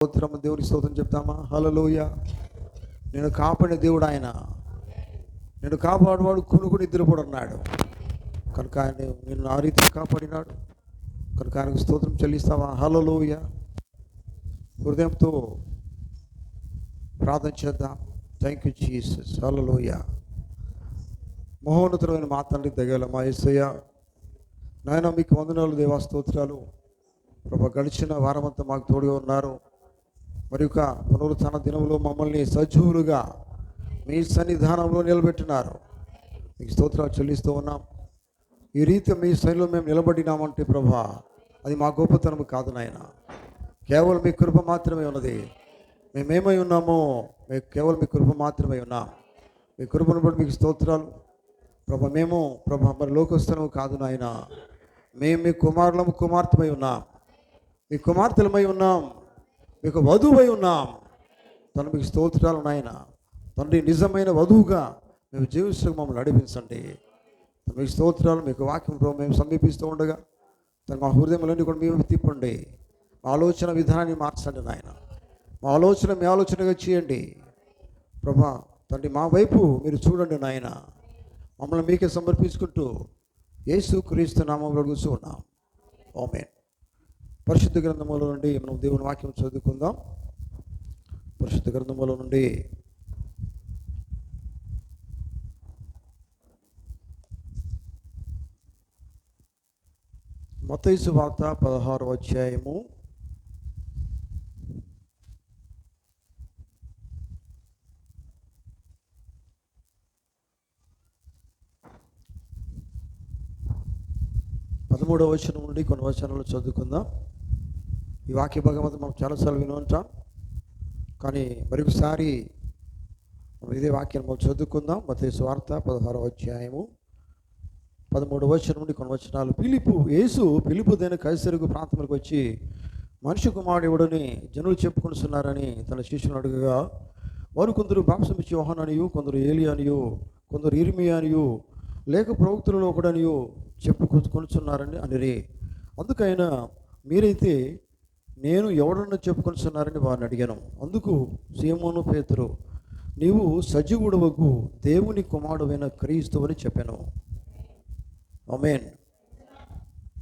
స్తోత్రం, దేవుని స్తోత్రం చెప్తామా? హల్లెలూయా. నేను కాపాడిన దేవుడు ఆయన. నేను కాపాడువాడు కొనుక్కుని నిద్రపోడు అన్నాడు కనుక ఆయన నిన్ను ఆ రీతికి కాపాడినాడు కనుక ఆయనకు స్తోత్రం చెల్లిస్తావా? హల్లెలూయా. హృదయంతో ప్రార్థన చేద్దాం. Thank you Jesus. హల్లెలూయా. మహోన్నతమైన మా తండ్రి దయగల మా యేసయ్య, నాయన మీకు వందనాలు దేవా, స్తోత్రాలు ప్రభా. గడిచిన వారమంతా మాకు తోడుగా ఉన్నారు. మరి యొక్క పునరుత్థాన దినంలో మమ్మల్ని సజీవులుగా మీ సన్నిధానంలో నిలబెట్టినారు. మీకు స్తోత్రాలు చెల్లిస్తూ ఉన్నాం. ఈ రీతి మీ సన్నిధిలో మేము నిలబడినామంటే ప్రభా, అది మా గొప్పతనం కాదు నాయన, కేవలం మీ కృప మాత్రమే ఉన్నది. మేమేమై ఉన్నామో మేము కేవలం మీ కృప మాత్రమే ఉన్నాం. మీ కృపను బట్టి మీకు స్తోత్రాలు ప్రభా. మేము ప్రభా మరి లోకస్తులము కాదు నాయన, మేము మీ కుమారులము కుమార్తెమై ఉన్నాం, మీ కుమార్తెలమై ఉన్నాం, మీకు వధువై ఉన్నాం. తను మీకు స్తోత్రాలు నాయన. తండ్రి, నిజమైన వధువుగా మేము జీవిస్తూ మమ్మల్ని నడిపించండి. మీకు స్తోత్రాలు. మీకు వాక్యం మేము సమీపిస్తూ ఉండగా తన మా హృదయంలోని కూడా మేము తిప్పండి. మా ఆలోచన విధానాన్ని మార్చండి నాయన. మా ఆలోచన మీ ఆలోచనగా చేయండి ప్రభా. తండ్రి, మా వైపు మీరు చూడండి నాయన. మమ్మల్ని మీకే సమర్పించుకుంటూ యేసు క్రీస్తు నామములో కూర్చో ఉన్నాం. ఆమేన్. పరిశుద్ధ గ్రంథములో నుండి మనం దేవుని వాక్యం చదువుకుందాం. పరిశుద్ధ గ్రంథములో నుండి మత్తయి సువార్త 16వ అధ్యాయము 13వ వచనం నుండి కొన్ని వచనాలు చదువుకుందాం. ఈ వాక్య భాగం మనం చాలాసార్లు విని ఉంటాం, కానీ మరొకసారి ఇదే వాక్యం మనం చదువుకుందాం. మత్తయి సువార్త 16వ అధ్యాయము 13వ వచనం నుండి కొన్ని వచనాలు. పిలుపు దేని కైసరుకు ప్రాంతంలోకి వచ్చి, మనిషి కుమారుడు ఎవడని జనులు చెప్పుకొనిస్తున్నారని తన శిష్యులను అడుగగా, వారు కొందరు బాప్తిసమిచ్చే యోహాను అనియు, కొందరు ఏలియా అనియు, కొందరు ఇర్మియా అనియు, లేక ప్రవక్తలలో ఒకడనియు చెప్పుకొనిచున్నారని అనిరి. అందుకైనా మీరైతే నేను ఎవడన్నా చెప్పుకొనిచున్నారని వారిని అడిగాను. అందుకు సీమోను పేతురు, నీవు సజీవుడవగు దేవుని కుమారుడైన క్రీస్తు అని చెప్పాను. ఆమేన్.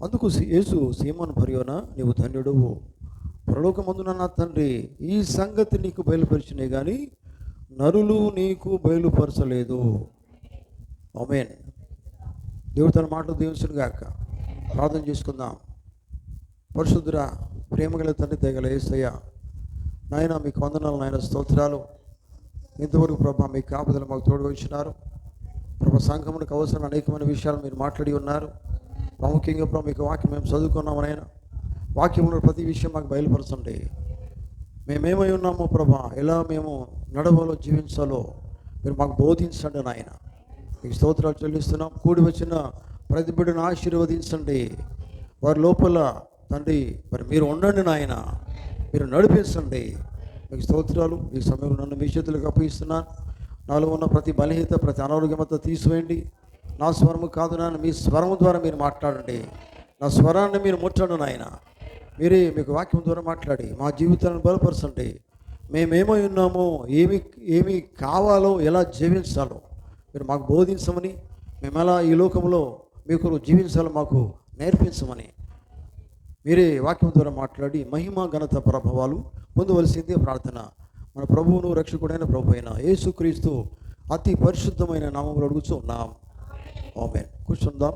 అందుకు యేసు సీమోను భార్యన, నీవు ధన్యుడవు, పరలోకమందున నా తండ్రి ఈ సంగతి నీకు బయలుపరిచినే కానీ నరులు నీకు బయలుపరచలేదు. ఆమేన్. దేవుడు తన మాటలు దీవించును గాక. ప్రార్థన చేసుకుందాం. పరిశుద్ధురా, ప్రేమగల తండ్రి, దయగల యేసయ్య, నాయన మీకు వందనాలు నాయన, స్తోత్రాలు. ఇంతవరకు ప్రభా మీ కాపుదలు మాకు తోడుగా ఇచ్చినారు ప్రభా. సంఘమునికి అవసరం అనేకమైన విషయాలు మీరు మాట్లాడి ఉన్నారు. ప్రాముఖ్యంగా ప్రభా మీకు వాక్యం మేము చదువుకున్నాము నాయన. వాక్యంలో ప్రతి విషయం మాకు బయలుపరచండి. మేమేమై ఉన్నామో ప్రభా, ఎలా మేము నడవలో జీవించాలో మీరు మాకు బోధించండి నాయన. మీకు స్తోత్రాలు చెల్లిస్తున్నాం. కూడి వచ్చిన ప్రతి బిడ్డను ఆశీర్వదించండి. వారి లోపల తండ్రి మరి మీరు ఉండండి నాయన, మీరు నడిపించండి. మీకు స్తోత్రాలు. ఈ సమయంలో నన్ను మీ చేతులకు అప్పగిస్తున్నాను. నాలో ఉన్న ప్రతి బలహీనత, ప్రతి అనారోగ్యమంతా తీసివేయండి. నా స్వరము కాదు నాన్న, మీ స్వరము ద్వారా మీరు మాట్లాడండి. నా స్వరాన్ని మీరు ముట్టండి నాయన. మీరే మీకు వాక్యం ద్వారా మాట్లాడి మా జీవితాలను బలపరచండి. మేమేమై ఉన్నామో, ఏమి కావాలో, ఎలా జీవించాలో మీరు మాకు బోధించమని, మేము ఎలా ఈ లోకంలో మీకు జీవించాలో మాకు నేర్పించమని మీరే వాక్యం ద్వారా మాట్లాడి మహిమ ఘనత ప్రభావాలు పొందవలసిందే ప్రార్థన మన ప్రభువును రక్షకుడైన ప్రభు అయిన యేసుక్రీస్తు అతి పరిశుద్ధమైన నామములో అడుగుతూ ఉన్నాం. ఆమేన్. కూర్చుందాం.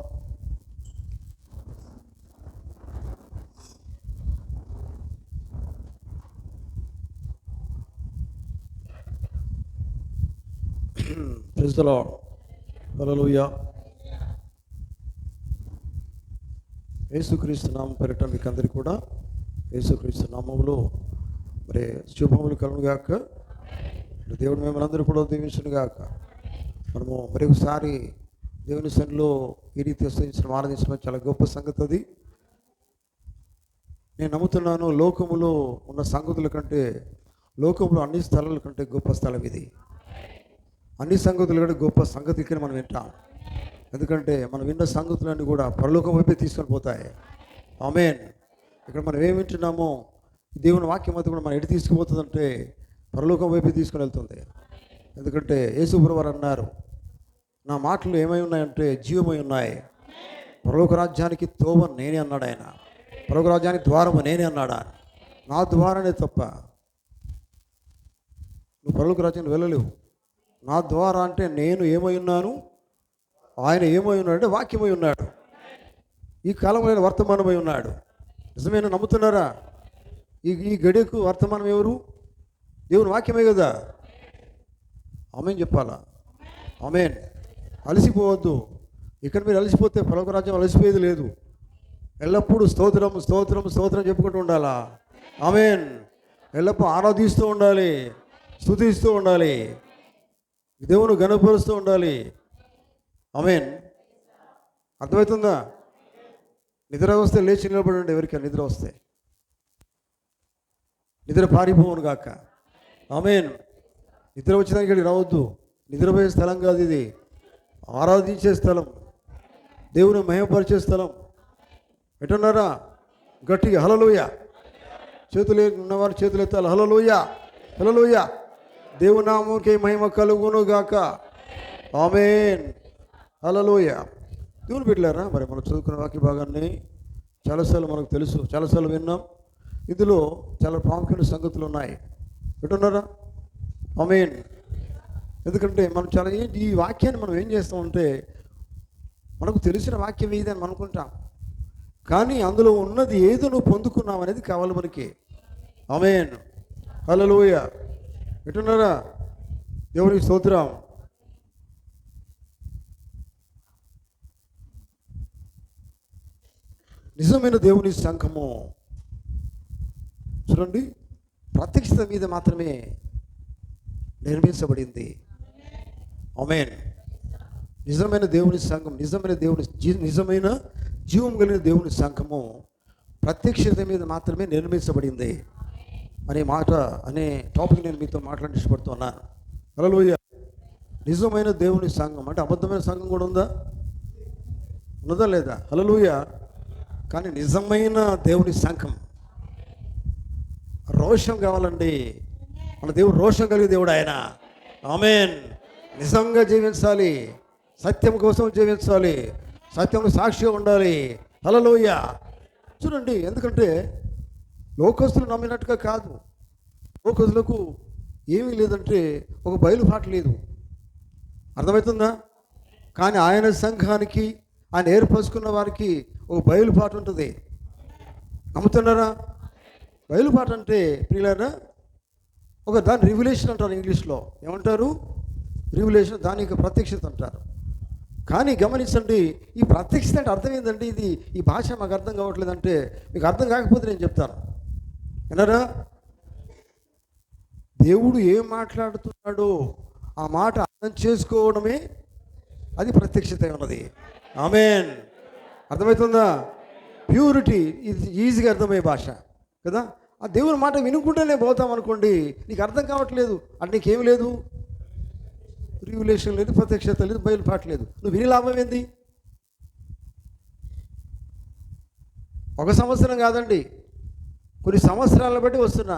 Praise the Lord. హల్లెలూయా. యేసుక్రీస్తు నామం పేరిట మీకు అందరికీ కూడా యేసుక్రీస్తు నామములో మరి శుభములు కలుగును గాక. దేవుడు మిమ్మల్ని అందరూ కూడా దీవించును గాక. మనము మరొకసారి దేవుని సన్నిధిలో ఈ రీతి స్తుతించడం, ఆరాధించడం చాలా గొప్ప సంగతి. అది నేను నమ్ముతున్నాను. లోకములో ఉన్న సంగతుల కంటే, లోకంలో అన్ని స్థలాల కంటే గొప్ప స్థలం ఇది. అన్ని సంగతుల కంటే గొప్ప సంగతి ఇక్కడ మనం వింటాం. ఎందుకంటే మనం విన్న సంగతులన్నీ కూడా పరలోకం వైపే తీసుకొని పోతాయి. ఆమేన్. ఇక్కడ మనం ఏమి వింటున్నామో దేవుని వాక్యం అంతా కూడా మనం ఎటు తీసుకుపోతుందంటే పరలోకం వైపు తీసుకుని వెళ్తుంది. ఎందుకంటే యేసుప్రభువు వారు అన్నారు, నా మాటలు ఏమై ఉన్నాయంటే జీవమై ఉన్నాయి. పరలోక రాజ్యానికి తోవ నేనే అన్నాడు ఆయన. పరలోక రాజ్యానికి ద్వారము నేనే అన్నాడా. నా ద్వారానే తప్ప నువ్వు పరలోక రాజ్యానికి వెళ్ళలేవు. నా ద్వారా అంటే నేను ఏమై ఉన్నాను, ఆయన ఏమై ఉన్నాడు అంటే వాక్యమై ఉన్నాడు. ఈ కాలంలో వర్తమానమై ఉన్నాడు. నిజమైన నమ్ముతున్నారా? ఈ గడియకు వర్తమానం ఎవరు? దేవుని వాక్యమే కదా. ఆమేన్ చెప్పాలా? ఆమేన్. అలసిపోవద్దు. ఇక్కడ మీరు అలసిపోతే పరలోక రాజ్యం అలసిపోయేది లేదు. ఎల్లప్పుడూ స్తోత్రం స్తోత్రం స్తోత్రం చెప్పుకుంటూ ఉండాలా. ఆమేన్. ఎల్లప్పుడూ ఆరాధిస్తూ ఉండాలి, స్తుతిస్తూ ఉండాలి, దేవుని ఘనపరుస్తూ ఉండాలి. ఆమేన్. అర్థమవుతుందా? నిద్ర వస్తే లేచి నిలబడండి. ఎవరికైనా నిద్ర వస్తే నిద్ర పారిపోవును గాక. ఆమేన్. నిద్ర వచ్చేదానికి ఇక్కడికి రావద్దు. నిద్రపోయే స్థలం కాదు ఇది. ఆరాధించే స్థలం, దేవుని మహిమపరిచే స్థలం. ఎటున్నారా? గట్టిగా హల్లెలూయా. చేతులు ఉన్నవారు చేతులు ఎత్తాలి. హల్లెలూయా, హల్లెలూయా. దేవుని నామముకే మహిమ కలుగును గాక. ఆమేన్. హల్లెలూయా. దేవుని బిడ్డలారా, మరి మనం చదువుకున్న వాక్య భాగాన్ని చాలాసార్లు మనకు తెలుసు, చాలాసార్లు విన్నాం. ఇందులో చాలా ప్రాముఖ్యమైన సంగతులు ఉన్నాయి. ఎటున్నారా? ఆమేన్. ఎందుకంటే మనం చాలా ఈ వాక్యాన్ని మనం ఏం చేస్తామంటే మనకు తెలిసిన వాక్యం ఏది అని అనుకుంటాం, కానీ అందులో ఉన్నది ఏదో నువ్వు పొందుకున్నావు అనేది కావాలి మనకి. ఆమేన్. హల్లెలూయా. ఎటున్నారా? దేవునికి స్తోత్రం. నిజమైన దేవుని సంఘము చూడండి, ప్రత్యక్షత మీద మాత్రమే నిర్మించబడింది. ఆమేన్. నిజమైన దేవుని సంఘం, నిజమైన జీవం కలిగిన దేవుని సంఘము ప్రత్యక్షత మీద మాత్రమే నిర్మించబడింది అనే అనే టాపిక్ నేను మీతో మాట్లాడి ఇష్టపడుతున్నాను. హల్లెలూయా. నిజమైన దేవుని సంఘం అంటే అబద్ధమైన సంఘం కూడా ఉందా? ఉన్నదా లేదా? హల్లెలూయా. కానీ నిజమైన దేవుని సంఘం రోషం కావాలండి. మన దేవుడు రోషం కలిగే దేవుడు ఆయన. ఆమేన్. నిజంగా జీవించాలి, సత్యం కోసం జీవించాలి, సత్యం సాక్షిగా ఉండాలి. హల్లెలూయా. చూడండి, ఎందుకంటే లోకస్తులు నమ్మినట్టుగా కాదు. లోకస్తులకు ఏమీ లేదంటే ఒక బయలుపాటు లేదు. అర్థమవుతుందా? కానీ ఆయన సంఘానికి, ఆయన ఏర్పరచుకున్న వారికి ఒక బయలుపాటు ఉంటుంది. నమ్ముతున్నారా? బయలుపాటు అంటే ప్రియులారా, ఒక దాని రివిలేషన్ అంటారు ఇంగ్లీష్లో. ఏమంటారు? రివిలేషన్. దానికి ప్రత్యక్షత అంటారు. కానీ గమనించండి, ఈ ప్రత్యక్షత అంటే అర్థం ఏంటంటే, ఇది ఈ భాష మాకు అర్థం కావట్లేదంటే, మీకు అర్థం కాకపోతే నేను చెప్తాను. విన్నారా? దేవుడు ఏం మాట్లాడుతున్నాడో ఆ మాట అర్థం చేసుకోవడమే అది ప్రత్యక్షత ఉన్నది. ఆమేన్. అర్థమవుతుందా? ప్యూరిటీ ఇది ఈజీగా అర్థమయ్యే భాష కదా. ఆ దేవుని మాట వినుకుంటేనే పోతాం అనుకోండి, నీకు అర్థం కావట్లేదు అంటే నీకేమి లేదు, రివిలేషన్ లేదు, ప్రత్యక్షత లేదు, బయలుపాటు లేదు. నువ్వు విని లాభం ఏంది? 1 సంవత్సరం కాదండి, కొన్ని సంవత్సరాలను బట్టి వస్తున్నా.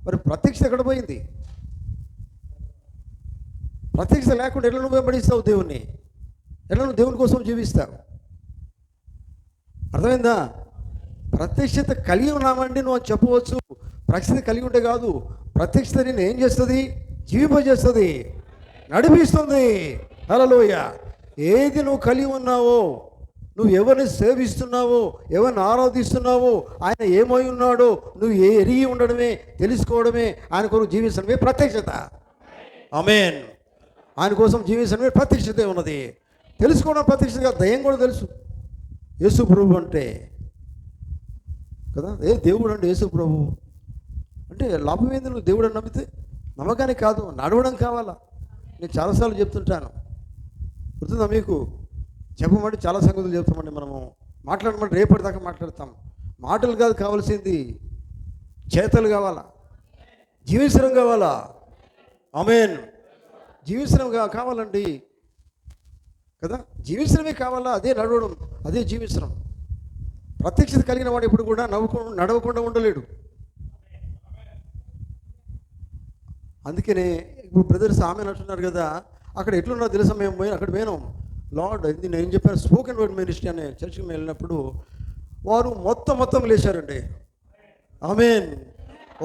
మరి ప్రత్యక్షత ఎక్కడ పోయింది? ప్రత్యక్షత లేకుండా ఎట్లా నువ్వు వెంబడిస్తావు దేవుణ్ణి? ఎట్లా నువ్వు దేవుని కోసం జీవిస్తావు? అర్థమైందా? ప్రత్యక్షత కలిగి ఉన్నామండి నువ్వు అని చెప్పవచ్చు. ప్రత్యక్షత కలిగి ఉంటే కాదు, ప్రత్యక్షత నేను ఏం చేస్తుంది? జీవింపజేస్తుంది, నడిపిస్తుంది. హల్లెలూయా. ఏది నువ్వు కలిగి ఉన్నావో, నువ్వు ఎవరిని సేవిస్తున్నావో, ఎవరిని ఆరాధిస్తున్నావో, ఆయన ఏమై ఉన్నాడో నువ్వు ఎరిగి ఉండడమే, తెలుసుకోవడమే, ఆయన కొరకు జీవించడమే ప్రత్యక్షత. ఆమేన్. ఆయన కోసం జీవించడమే ప్రత్యక్షతే ఉన్నది. తెలుసుకోవడం ప్రత్యక్షతగా. దయ్యం కూడా తెలుసు యేసు ప్రభు అంటే కదా. దేవుడు అంటే యేసు ప్రభు అంటే లాభం ఏంది? నువ్వు దేవుడు అని నమ్మితే నమ్మకానికి కాదు, నడవడం కావాలా. నేను చాలాసార్లు చెప్తుంటాను, గుర్తుందా మీకు? చెప్పమంటే చాలా సంగతులు చెప్తామండి. మనము మాట్లాడమంటే రేపటిదాకా మాట్లాడతాం. మాటలు కాదు కావాల్సింది, చేతలు కావాలా, జీవించడం కావాలా. ఆమేన్. జీవించడం కావాలండి కదా. జీవించడమే కావాలా, అదే నడవడం, అదే జీవించడం. ప్రత్యక్షత కలిగిన వాడు ఎప్పుడు కూడా నడవకుండా ఉండలేడు. అందుకనే ఇప్పుడు బ్రదర్స్ ఆమె అంటున్నారు కదా, అక్కడ ఎట్లున్నా తెలుసా, మేము పోయి అక్కడ పోయినాం. లార్డ్ ఇది నేను చెప్పాను, స్పోకెన్ వర్డ్ మినిస్ట్రీ అనే చర్చికి వెళ్ళినప్పుడు వారు మొత్తం లేచారండి. ఆమేన్.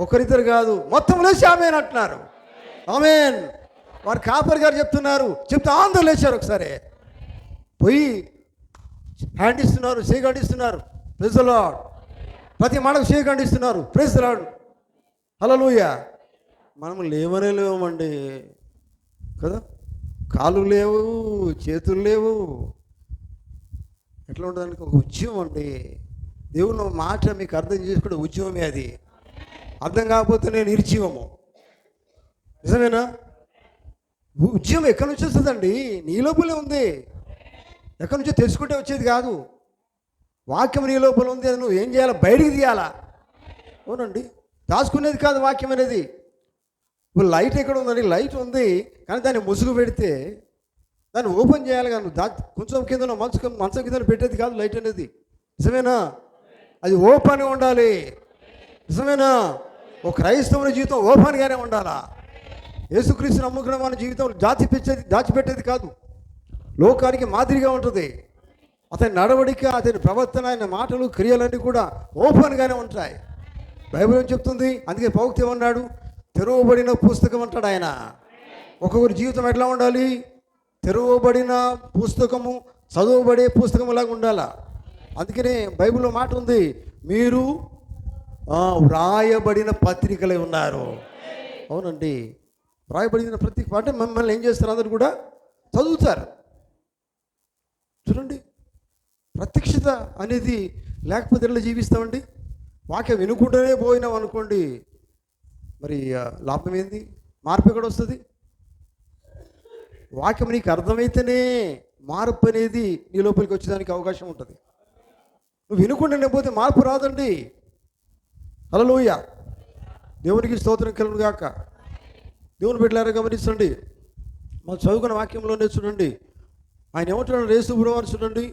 ఒకరిద్దరు కాదు, మొత్తం లేచి ఆమేన్ అంటున్నారు. ఆమేన్. వారు కాపరి గారు చెప్తే అందరూ లేచారు. ఒకసారి పోయి హ్యాండ్ ఇస్తున్నారు, షేక్ హ్యాండ్ ఇస్తున్నారు. Praise the Lord. ప్రతి మాటకు షేక్ హ్యాండ్ ఇస్తున్నారు. Praise the Lord. హల్లెలూయా. మనం లేవమండి కదా, కాళ్ళు లేవు, చేతులు లేవు. ఎట్లా ఉండడానికి ఒక ఉద్యమం అండి. దేవుని మాట మీకు అర్థం చేసుకుంటే ఉద్యమమే అది. అర్థం కాకపోతే నేను నిర్జీవము. నిజమేనా? ఉద్యమం ఎక్కడి నుంచి వస్తుందండి? నీ లోపలే ఉంది. ఎక్కడి నుంచో తెలుసుకుంటే వచ్చేది కాదు. వాక్యం నీ లోపల ఉంది. అది నువ్వు ఏం చేయాలా? బయటికి తీయాలా. అవునండి, దాచుకునేది కాదు వాక్యం అనేది. ఇప్పుడు లైట్ ఎక్కడ ఉందండి? లైట్ ఉంది, కానీ దాన్ని ముసుగు పెడితే దాన్ని ఓపెన్ చేయాలి. కానీ కొంచెం కింద మంచం కింద పెట్టేది కాదు లైట్ అనేది. నిజమేనా? అది ఓపెన్గా ఉండాలి. నిజమేనా? ఒక క్రైస్తవుని జీవితం ఓపెన్గానే ఉండాలా. యేసుక్రీస్తు నమ్ముకున్న మన జీవితం దాచిపెట్టేది కాదు. లోకానికి మాదిరిగా ఉంటుంది. అతని నడవడిక, అతని ప్రవర్తన, ఆయన మాటలు, క్రియలన్నీ కూడా ఓపెన్గానే ఉంటాయి. బైబిల్ ఏం చెప్తుంది? అందుకే పౌక్తి ఏమన్నాడు? తెరవబడిన పుస్తకం అంటాడు ఆయన. ఒక్కొక్కరి జీవితం ఎట్లా ఉండాలి? తెరవబడిన పుస్తకము, చదవబడే పుస్తకం లాగా ఉండాలా. అందుకనే బైబిల్లో మాట ఉంది, మీరు వ్రాయబడిన పత్రికలే ఉన్నారు. అవునండి, వ్రాయబడిన పత్రిక అంటే మిమ్మల్ని ఏం చేస్తారు? అందరు కూడా చదువుతారు. చూడండి, ప్రత్యక్షత అనేది లేకపోతే ఎట్లా జీవిస్తామండి? వాక్యం వినుకుంటూనే పోయినాం అనుకోండి, మరి లాభం ఏంది? మార్పు ఎక్కడ వస్తుంది? వాక్యం నీకు అర్థమైతేనే మార్పు అనేది నీ లోపలికి వచ్చేదానికి అవకాశం ఉంటుంది. నువ్వు వినుకుంటూనే పోతే మార్పు రాదండి. హల్లెలూయా. దేవునికి స్తోత్రం కలుగును గాక. దేవుని బిడ్డలారా గమనించండి, మనం చదువుకున్న వాక్యంలోనే చూడండి, ఆయన ఏమంటున్నాడు? యేసుప్రభువారు చూడండి,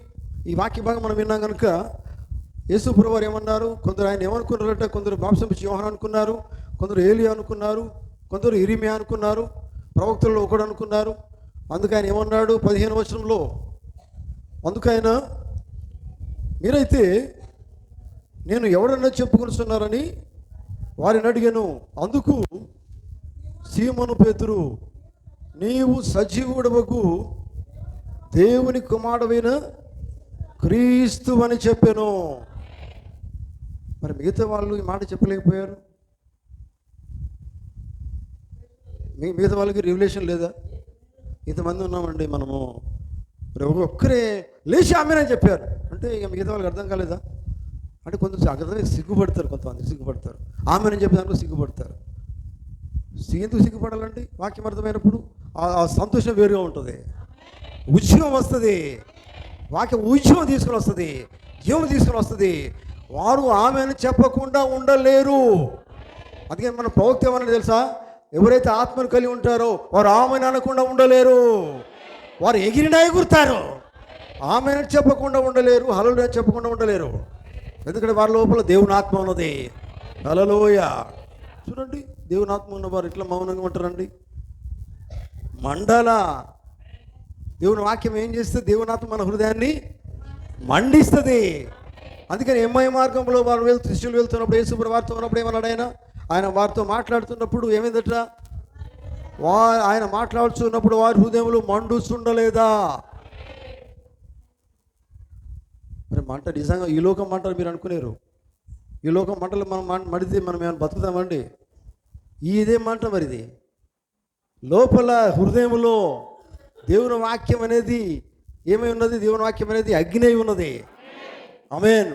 ఈ వాక్య భాగం మనం విన్నాం కనుక యేసుప్రభువారు ఏమన్నారు? కొందరు ఆయన ఏమనుకున్నారంటే, కొందరు బాప్తిసం ఇచ్చే యోహాను అనుకున్నారు, కొందరు ఏలియా అనుకున్నారు, కొందరు ఇర్మియా అనుకున్నారు, ప్రవక్తల్లో ఒకడు అనుకున్నారు. అందుకు ఆయన ఏమన్నాడు 15వ వచనంలో? అందుకైన మీరైతే నేను ఎవరన్నా చెప్పుకొనిస్తున్నారని వారిని అడిగాను. అందుకు సీమోను పేతురు, నీవు సజీవుడవగు దేవుని కుమారుడైన క్రీస్తు అని చెప్పాను. మరి మిగతా వాళ్ళు ఈ మాట చెప్పలేకపోయారు. మిగతా వాళ్ళకి రివల్యూషన్ లేదా? ఇంతమంది ఉన్నామండి మనము, ఒక్కరే లేచి ఆమెనని చెప్పారు అంటే ఇక మిగతా వాళ్ళకి అర్థం కాలేదా? అంటే కొంచెం అర్థమే సిగ్గుపడతారు, కొంతమంది సిగ్గుపడతారు. ఆమెనని చెప్పేదానికి సిగ్గుపడతారు. ఎందుకు సిగ్గుపడాలండి? వాక్యం అర్థమైనప్పుడు ఆ సంతోషం వేరుగా ఉంటుంది. ఉద్యమం వస్తుంది, వాక్యం ఉద్యమం తీసుకుని వస్తుంది, జీవం తీసుకుని వస్తుంది. వారు ఆమెను చెప్పకుండా ఉండలేరు. అందుకే మన ప్రవక్త ఏమన్నా తెలుసా? ఎవరైతే ఆత్మను కలిగి ఉంటారో వారు ఆమెను అనకుండా ఉండలేరు. వారు ఎగిరినా ఎగురుతారు, ఆమెను చెప్పకుండా ఉండలేరు, హల్లెలూయా చెప్పకుండా ఉండలేరు. ఎందుకంటే వారి లోపల దేవుని ఆత్మ ఉన్నది. హల్లెలూయా. చూడండి, దేవుని ఆత్మ ఉన్నవారు ఎట్లా మౌనంగా ఉంటారండి? మండల దేవుని వాక్యం ఏం చేస్తే దేవుని ఆత్మ మన హృదయాన్ని మండిస్తుంది. అందుకని ఎంఐ మార్గంలో వారు శిష్యులు వెళ్తున్నప్పుడు యేసుప్రభువు వారితో ఉన్నప్పుడు ఏమన్నాడు ఆయన వారితో మాట్లాడుతున్నప్పుడు ఏమైందట? ఆయన మాట్లాడుతున్నప్పుడు వారి హృదయములు మండుచుండలేదా? మరి మంట నిజంగా ఈ లోకం మంటలు మీరు అనుకునేరు. ఈ లోకం మంటలు మనం మడితే మనం ఏమైనా బతుకుతామండి? ఇదే మంట. మరిది లోపల హృదయంలో దేవుని వాక్యం అనేది ఏమై ఉన్నది? దేవుని వాక్యం అనేది అగ్ని అయి ఉన్నది. ఆమేన్.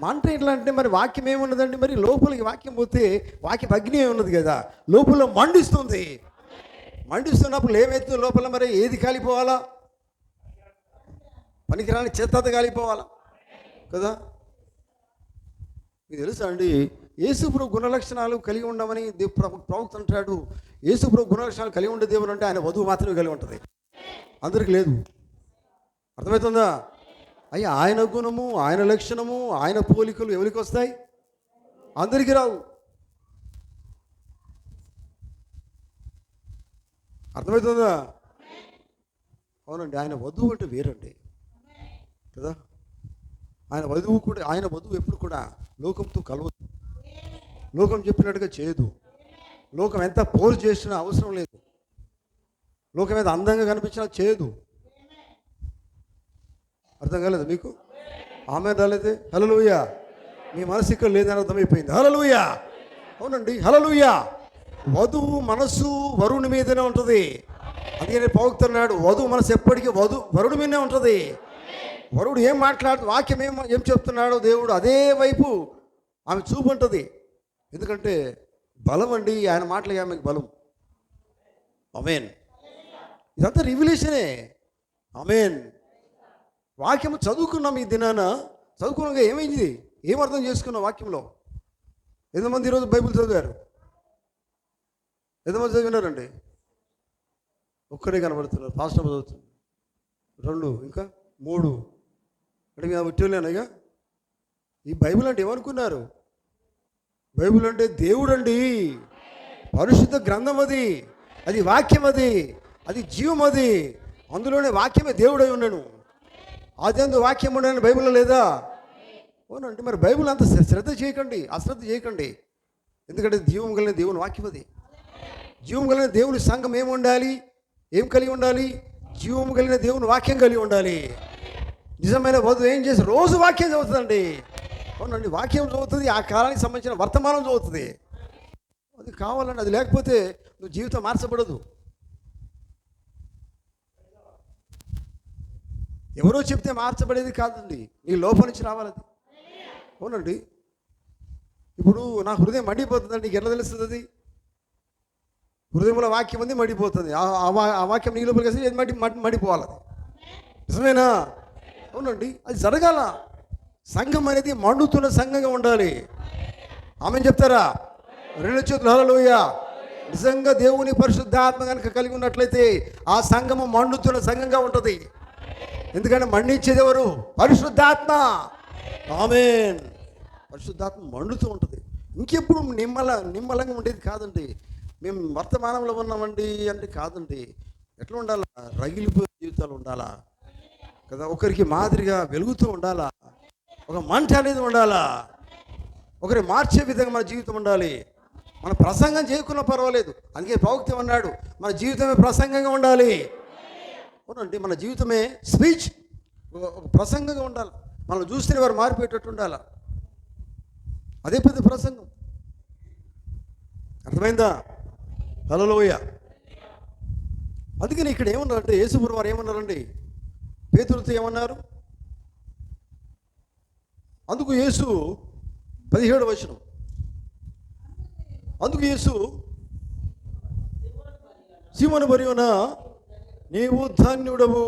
మంట ఎట్లా అంటే మరి వాక్యం ఏమున్నదండి? మరి లోపలికి వాక్యం పోతే వాక్యం అగ్ని ఉన్నది కదా, లోపల మండిస్తుంది. మండిస్తున్నప్పుడు ఏమైతే లోపల మరి ఏది కాలిపోవాలా? పనికిరాని చెత్త కాలిపోవాలా కదా? మీకు తెలుసా అండి, యేసుప్రభు గుణలక్షణాలు కలిగి ఉండమని ప్రవక్త అంటాడు. యేసుప్రభు గుణలక్షణాలు కలిగి ఉండే దేవుడు అంటే ఆయన వధువు మాత్రమే కలిగి ఉంటుంది, అందరికి లేదు. అర్థమవుతుందా? అయ్యా, ఆయన గుణము, ఆయన లక్షణము, ఆయన పోలికలు ఎవరికి వస్తాయి? అందరికీ రావు. అర్థమవుతుందా? అవునండి. ఆయన వధువు అంటే వేరండి కదా. ఆయన వధువు ఎప్పుడు కూడా లోకంతో కలవదు, లోకం చెప్పినట్టుగా చేయదు, లోకం ఎంత పోజ్ చేసినా అవసరం లేదు, లోకం ఎంత అందంగా కనిపించినా చేయదు. అర్థం కాలేదు మీకు? ఆమె రాలేదే. హల్లెలూయా. మీ మనసు ఇక్కడ లేదని అర్థమైపోయింది. హల్లెలూయా. అవునండి, హల్లెలూయా. వధువు మనసు వరుణి మీదనే ఉంటుంది. అందుకని పౌక్తున్నాడు, వధువు మనసు ఎప్పటికీ వరుడి మీదనే ఉంటుంది. వరుడు ఏం మాట్లాడు, వాక్యం ఏం చెప్తున్నాడో దేవుడు అదే వైపు ఆమె చూపు ఉంటుంది. ఎందుకంటే బలం అండి, ఆయన మాటలకి ఆమెకు బలం. ఆమేన్. ఇదంతా రివిలేషనే. ఆమేన్. వాక్యం చదువుకున్నాం ఈ దినాన. చదువుకున్నాక ఏమైంది? ఏం అర్థం చేసుకున్నాం వాక్యంలో? ఎంతమంది ఈరోజు బైబిల్ చదివారు? ఎంతమంది చదివినారండి? ఒక్కడే కనబడుతున్నారు. పాస్టర్ చదువుతున్నారు 2 ఇంకా 3 అంటే మేము విట్టలేనగా. ఈ బైబిల్ అంటే ఏమనుకున్నారు? బైబిల్ అంటే దేవుడు అండి, పరిశుద్ధ గ్రంథం అది, అది వాక్యం అది జీవం అది. అందులోనే వాక్యమే దేవుడై ఉన్నాను. ఆదియందు వాక్యం ఉండని బైబిల్లో లేదా? అవునండి. మరి బైబిల్ అంత శ్రద్ధ చేయకండి, అశ్రద్ధ చేయకండి. ఎందుకంటే జీవం కలిగిన దేవుని వాక్యం అది. జీవం కలిగిన దేవుని సంఘం ఏమి ఉండాలి? ఏం కలిగి ఉండాలి? జీవం కలిగిన దేవుని వాక్యం కలిగి ఉండాలి. నిజమైన వధువు ఏం చేసి రోజు వాక్యం చదువుతుందండి. అవునండి, వాక్యం చదువుతుంది, ఆ కాలానికి సంబంధించిన వర్తమానం చదువుతుంది. అది కావాలండి. అది లేకపోతే నువ్వు జీవితం మార్చబడదు. ఎవరో చెప్తే మార్చబడేది కాదండి, నీ లోపల నుంచి రావాలి అది. అవునండి. ఇప్పుడు నా హృదయం మండిపోతుందండి, నీకు ఎట్లా తెలుస్తుంది? అది హృదయంలో వాక్యం ఉంది, మండిపోతుంది. ఆ వాక్యం నీ లోపలికి వేసి మండిపోవాలి. అది నిజమేనా? అవునండి, అది జరగాల. సంఘం అనేది మండుతున్న సంఘంగా ఉండాలి. ఆమెను చెప్తారా? 2 చేతులు హల్లెలూయా. నిజంగా దేవుని పరిశుద్ధాత్మ కనుక కలిగి ఉన్నట్లయితే ఆ సంఘము మండుతున్న సంఘంగా ఉంటుంది. ఎందుకంటే మండించేది ఎవరు? పరిశుద్ధాత్మ. ఆమేన్. పరిశుద్ధాత్మ మండుతూ ఉంటుంది. ఇంకెప్పుడు నిమ్మలంగా ఉండేది కాదండి. మేము వర్తమానంలో ఉన్నామండి అంటే కాదండి. ఎట్లా ఉండాలా? రగిలిపోయే జీవితాలు ఉండాలా కదా. ఒకరికి మాదిరిగా వెలుగుతూ ఉండాలా. ఒక మంట అనేది ఉండాలా. ఒకరి మార్చే విధంగా మన జీవితం ఉండాలి. మన ప్రసంగం చేయకున్నా పర్వాలేదు. అందుకే ప్రవక్త అన్నాడు, మన జీవితమే ప్రసంగంగా ఉండాలి. అవునండి, మన జీవితమే స్పీచ్, ఒక ప్రసంగంగా ఉండాలి. మనం చూస్తే వారు మారిపోయేటట్టు ఉండాలి. అదే పెద్ద ప్రసంగం. అర్థమైందా? హల్లెలూయా. అందుకని ఇక్కడ ఏమన్నారంటే, యేసుప్రభువు వారు ఏమన్నారండి? పేతురుతో ఏమన్నారు? అందుకు యేసు 17వ వచనం. అందుకు యేసు, సీమోను బర్యోనా, నీవు ధన్యుడవు.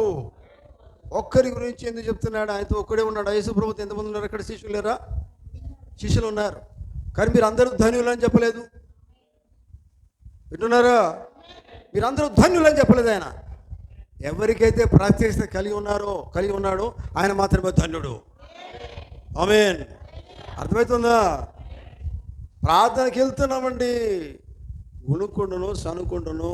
ఒక్కరి గురించి ఎందుకు చెప్తున్నాడు? ఆయనతో ఒక్కడే ఉన్నాడు. యేసుప్రభుతో ఎంతమంది ఉన్నారు అక్కడ? శిష్యులు లేరా? శిష్యులు ఉన్నారు. కానీ మీరు అందరూ ధన్యులు అని చెప్పలేదు. వింటున్నారా? మీరు అందరూ ధన్యులు అని చెప్పలేదు ఆయన. ఎవరికైతే ప్రత్యక్షత కలిగి ఉన్నాడో ఆయన మాత్రమే ధన్యుడు. ఆమేన్. అర్థమవుతుందా? ప్రార్థనకి వెళ్తున్నామండి, ఉనుకుండును సనుకుండును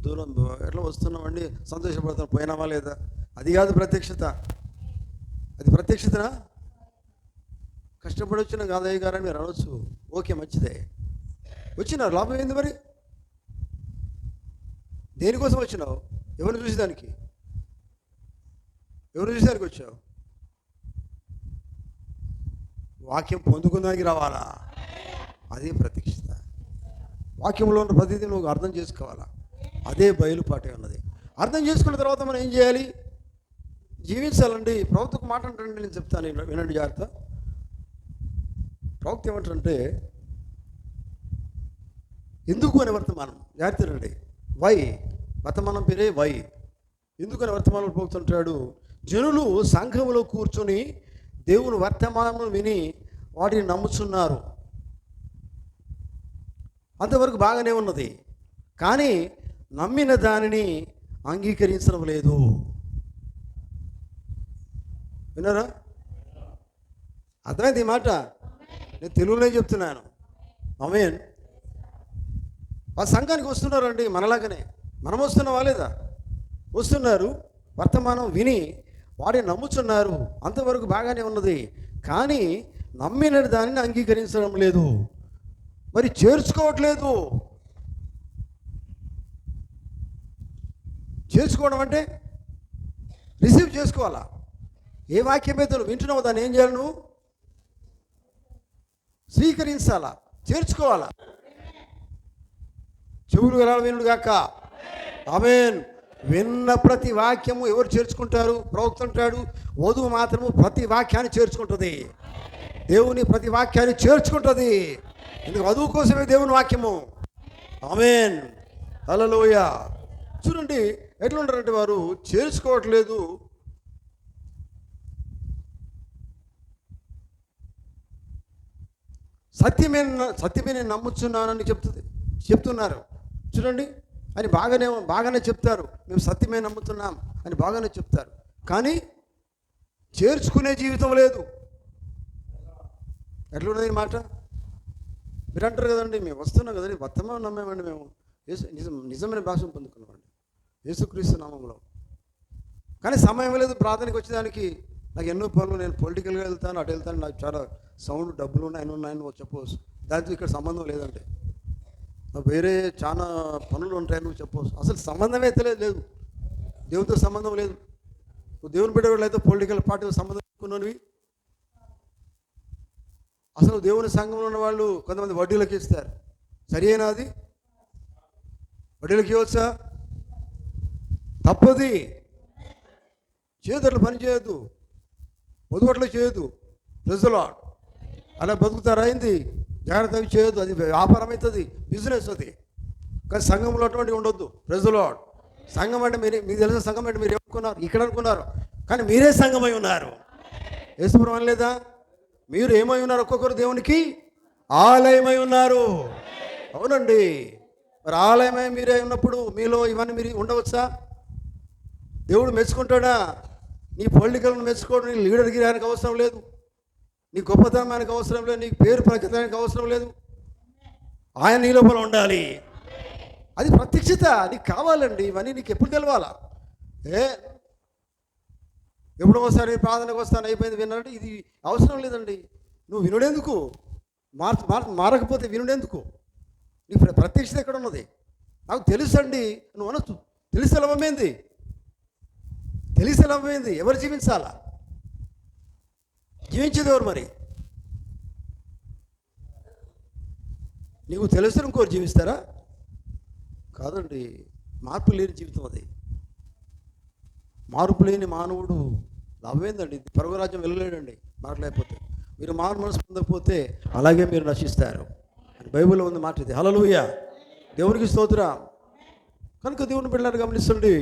దూరం ఎట్లా వస్తున్నామండి, సంతోషపడుతున్నాం, పోయినామా లేదా? అది కాదు ప్రత్యక్షత. అది ప్రత్యక్షతనా? కష్టపడి వచ్చిన కాదయ్య గారని మీరు అనవచ్చు. ఓకే, మంచిదే. వచ్చినారు, లాభం ఏంది మరి? దేనికోసం వచ్చినావు? ఎవరిని చూసేదానికి? ఎవరిని చూసేదానికి వచ్చావు? వాక్యం పొందుకున్నానికి రావాలా? అదే ప్రత్యక్షత. వాక్యంలో ఉన్న ప్రతిదీ నువ్వు అర్థం చేసుకోవాలా. అదే బయలుపాటే ఉన్నది. అర్థం చేసుకున్న తర్వాత మనం ఏం చేయాలి? జీవించాలండి. ప్రవక్తకు మాట అంటే నేను చెప్తాను, వినండి జాగ్రత్త. ప్రవక్త ఏమంటారంటే, ఎందుకు అనే వర్తమానం జాగ్రత్త రండి. వై, వర్తమానం పేరే వై. ఎందుకు అనే వర్తమానం పోతుంటాడు. జనులు సంఘములో కూర్చొని దేవుని వర్తమానం విని వాటిని నమ్ముచున్నారు. అంతవరకు బాగానే ఉన్నది, కానీ నమ్మిన దానిని అంగీకరించడం లేదు. విన్నారా? అర్థమైంది ఈ మాట? నేను తెలుగులో చెప్తున్నాను. ఆమేన్. ఆ సంఘానికి వస్తున్నారండి మనలాగానే. మనం వస్తున్నావా లేదా? వస్తున్నారు. వర్తమానం విని వాడే నమ్ముతున్నారు. అంతవరకు బాగానే ఉన్నది. కానీ నమ్మిన దానిని అంగీకరించడం లేదు, మరి చేర్చుకోవట్లేదు. చేర్చుకోవడం అంటే రిసీవ్ చేసుకోవాలా. ఏ వాక్యం అయితే నువ్వు వింటున్నావు దాన్ని ఏం చేయాలి? నువ్వు స్వీకరించాలా, చేర్చుకోవాలా. చెవులు వినాలి, వినుడు గాక. ఆమేన్. విన్న ప్రతి వాక్యము ఎవరు చేర్చుకుంటారు? ప్రవక్త అంటాడు, వధువు మాత్రము ప్రతి వాక్యాన్ని చేర్చుకుంటుంది. దేవుని ప్రతి వాక్యాన్ని చేర్చుకుంటుంది. ఎందుకు? వధువు కోసమే దేవుని వాక్యము. ఆమేన్. హల్లెలూయా. చూడండి ఎట్లా ఉంటారంటే వారు చేర్చుకోవట్లేదు. సత్యమే నేను నమ్ముచున్నానని చెప్తున్నారు. చూడండి, అని బాగానే చెప్తారు. మేము సత్యమే నమ్ముతున్నాం అని బాగానే చెప్తారు. కానీ చేర్చుకునే జీవితం లేదు. ఎట్లున్నది మాట? మీరు అంటారు కదండి, మేము వస్తున్నాం కదండి, వర్తమానం నమ్మేమండి, మేము నిజమైన భాష పొందుకున్నామండి యేసుక్రీస్తు నామంలో. కానీ సమయం లేదు ప్రార్థనకి వచ్చేదానికి. నాకు ఎన్నో పనులు, నేను పొలిటికల్గా వెళ్తాను, అటు వెళ్తాను, నాకు చాలా సౌండ్ డబ్బులు ఉన్నాయని చెప్పవచ్చు. దాంతో ఇక్కడ సంబంధం లేదంటే వేరే చాలా పనులు ఉంటాయని నువ్వు చెప్పవచ్చు. అసలు సంబంధమే అయితే లేదు, దేవునితో సంబంధం లేదు. నువ్వు దేవుని బిడ్డ అయితే పొలిటికల్ పార్టీతో సంబంధం పెట్టుకున్నవి. అసలు దేవుని సంఘంలో ఉన్న వాళ్ళు కొంతమంది వడ్డీలకు ఇస్తారు. సరి అయినా అది? వడ్డీలకు ఇవ్వచ్చా? తప్పది. చేయదు, పని చేయొద్దు, పొదుపట్లు చేయొద్దు. ప్రజలు అలా బతుకుతారా? అయింది జాగ్రత్తగా చేయొద్దు. అది వ్యాపారం అవుతుంది, బిజినెస్ అది. కానీ సంఘంలో అటువంటి ఉండొద్దు. ప్రజలు సంఘం అంటే మీకు తెలిసిన సంఘం అంటే మీరు ఏమనుకున్నారు? ఇక్కడ అనుకున్నారు, కానీ మీరే సంఘమై ఉన్నారు. యేసుప్రభు అనలేదా? మీరు ఏమై ఉన్నారు? ఒక్కొక్కరు దేవునికి ఆలయమై ఉన్నారు. అవునండి. మరి ఆలయమై మీరే ఉన్నప్పుడు మీలో ఇవన్నీ మీరు ఉండవచ్చా? దేవుడు మెచ్చుకుంటాడా? నీ పొలిటికల్ని మెచ్చుకోవడం, నీ లీడర్ గిరానికి అవసరం లేదు, నీ గొప్పతనానికి అవసరం లేదు, నీకు పేరు ప్రఖ్యాతానికి అవసరం లేదు. ఆయన నీ లోపల ఉండాలి. అది ప్రత్యక్షత నీకు కావాలండి. ఇవన్నీ నీకు ఎప్పుడు తెలవాలా? ఎప్పుడో ఒకసారి ప్రార్థనకు వస్తాను, అయిపోయింది, విన్నారంటే ఇది అవసరం లేదండి. నువ్వు వినుడెందుకు? మారకపోతే వినుడెందుకు? నీ ప్రత్యక్షత ఎక్కడ ఉన్నది? నాకు తెలుసండి నువ్వు అనొచ్చు. తెలిసెలవమైంది, తెలిసెలవమైంది. ఎవరు జీవించాలా? జీవించేది ఎవరు మరి? నీకు తెలుసు ఇంకోరు జీవిస్తారా? కాదండి. మార్పు లేని జీవితం అది. మార్పు లేని మానవుడు లాభమేందండి? పరమరాజ్యం వెళ్ళలేడండి మాట్లాడకపోతే. మీరు మానవ మనసు పొందకపోతే అలాగే మీరు నశిస్తారు అని బైబిల్లో ఉంది మాట. ఇది హల్లెలూయా. దేవునికి స్తోత్రం. కనుక దేవుని బిడ్డలను గమనిస్తుండి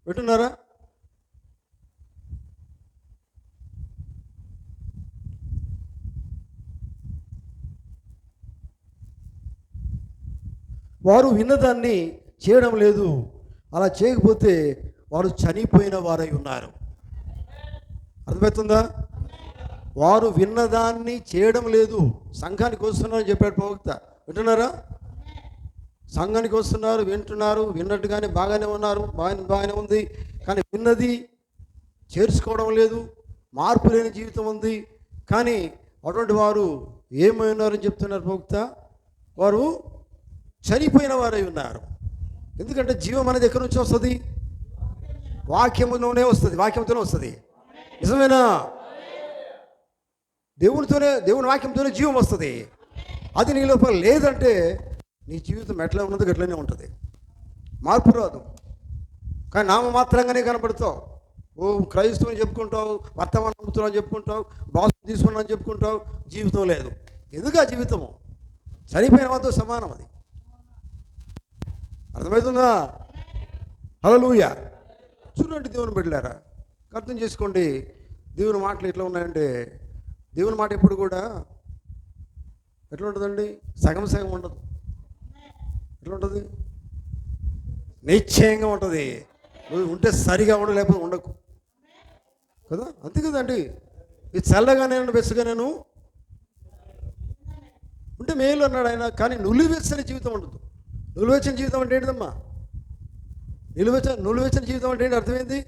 వింటున్నారా? వారు విన్నదాన్ని చేయడం లేదు. అలా చేయకపోతే వారు చనిపోయిన వారై ఉన్నారు. అర్థమవుతుందా? వారు విన్నదాన్ని చేయడం లేదు. సంఘానికి వస్తున్నారని చెప్పాడు ప్రవక్త. వింటున్నారా? సంఘానికి వస్తున్నారు, వింటున్నారు, విన్నట్టుగానే బాగానే ఉన్నారు, బాగానే ఉంది. కానీ విన్నది చేర్చుకోవడం లేదు. మార్పు లేని జీవితం ఉంది. కానీ అటువంటి వారు ఏమై ఉన్నారని చెప్తున్నారు ప్రవక్త? వారు చనిపోయిన వారై ఉన్నారు. ఎందుకంటే జీవం అనేది ఎక్కడి నుంచి వస్తుంది? వాక్యములోనే వస్తుంది, వాక్యంతోనే వస్తుంది. నిజమేనా? దేవుని వాక్యంతోనే జీవం వస్తుంది. అది నీ లోపల లేదంటే నీ జీవితం ఎట్లా ఉన్నదో గట్లనే ఉంటుంది, మార్పు రాదు. కానీ నామమాత్రంగానే కనపడతావు. ఓ క్రైస్తవుని చెప్పుకుంటావు, వర్తమానం నమ్ముతున్నావు చెప్పుకుంటావు, బాసు తీసుకున్నాను చెప్పుకుంటావు, జీవితం లేదు. ఎందుకు ఆ జీవితము? చనిపోయిన వారితో సమానం అది. అర్థమవుతుందా? హల్లెలూయా. చూడండి దేవుని బిడ్డలారా, అర్థం చేసుకోండి. దేవుని మాటలు ఎట్లా ఉన్నాయంటే, దేవుని మాట ఎప్పుడు కూడా ఎట్లా ఉంటుందండి? సగం సగం ఉండదు. ఎట్లా ఉంటుంది? నిశ్చయంగా ఉంటుంది. నువ్వు ఉంటే సరిగా ఉండ, లేకపోతే ఉండకు కదా. అంతే కదండి. ఇది చల్లగా నేను వెచ్చగా నేను ఉంటే మేలు అన్నాడు ఆయన. కానీ నులివెచ్చని జీవితం ఉండదు. నులివెచ్చని జీవితం అంటే ఏంటిదమ్మా? నిలువెచ్చని జీవితం అంటే ఏంటి అర్థమైంది?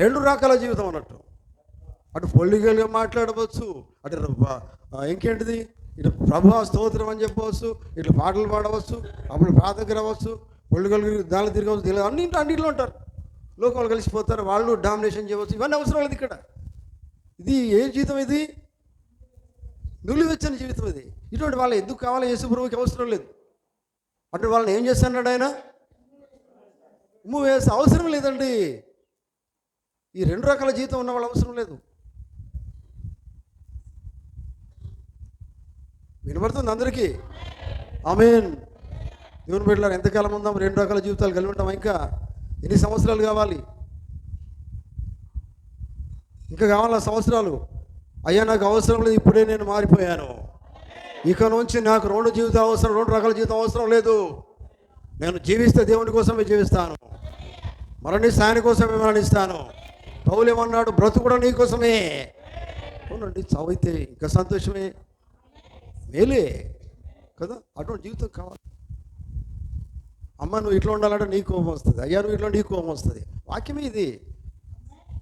రెండు రకాల జీవితం అన్నట్టు. అటు పొలిటికల్గా మాట్లాడవచ్చు, అటు ఇంకేంటిది, ఇటు ప్రభువా స్తోత్రం అని చెప్పవచ్చు, ఇట్లా పాటలు పాడవచ్చు, అప్పుడు ప్రార్థనకి రావచ్చు, పొలిటికల్ దానిలో తిరగవచ్చు, అన్నింటిలో ఉంటారు. లోకాలు కలిసిపోతారు, వాళ్ళు డామినేషన్ చేయవచ్చు. ఇవన్నీ అవసరం లేదు ఇక్కడ. ఇది ఏ జీవితం? ఇది నిలువెచ్చని జీవితం. ఇది ఇటువంటి వాళ్ళు ఎందుకు కావాలి? యేసు ప్రభువుకి అవసరం లేదు. అటు వాళ్ళని ఏం చేస్తున్నాడు ఆయన? వేసే అవసరం లేదండి. ఈ రెండు రకాల జీవితం ఉన్న వాళ్ళు అవసరం లేదు. వినబడుతుంది అందరికీ? ఆమేన్. దేవుని బిడ్డలారా, ఎంతకాలం ఉందాం రెండు రకాల జీవితాలు కలిగి ఉంటాం? ఇంకా ఎన్ని సంవత్సరాలు కావాలి? ఇంకా కావాలా సంవత్సరాలు? అయ్యా నాకు అవసరం లేదు, ఇప్పుడే నేను మారిపోయాను, ఇక నుంచి నాకు రెండు జీవితాలు అవసరం, రెండు రకాల జీవితం అవసరం లేదు. నేను జీవిస్తే దేవుని కోసమే జీవిస్తాను, మరణిస్తే ఆయన కోసమే మరణిస్తాను. పౌలు ఏమన్నాడు? బ్రతుకు కూడా నీ కోసమే. అవునండి, చావైతే ఇంకా సంతోషమే, మేలే కదా. అటువంటి జీవితం కావాలి. అమ్మ నువ్వు ఇట్లా ఉండాలంటే నీ కోపం వస్తుంది, అయ్యా నువ్వు ఇట్లా నీ కోపం వస్తుంది. వాక్యమే ఇది.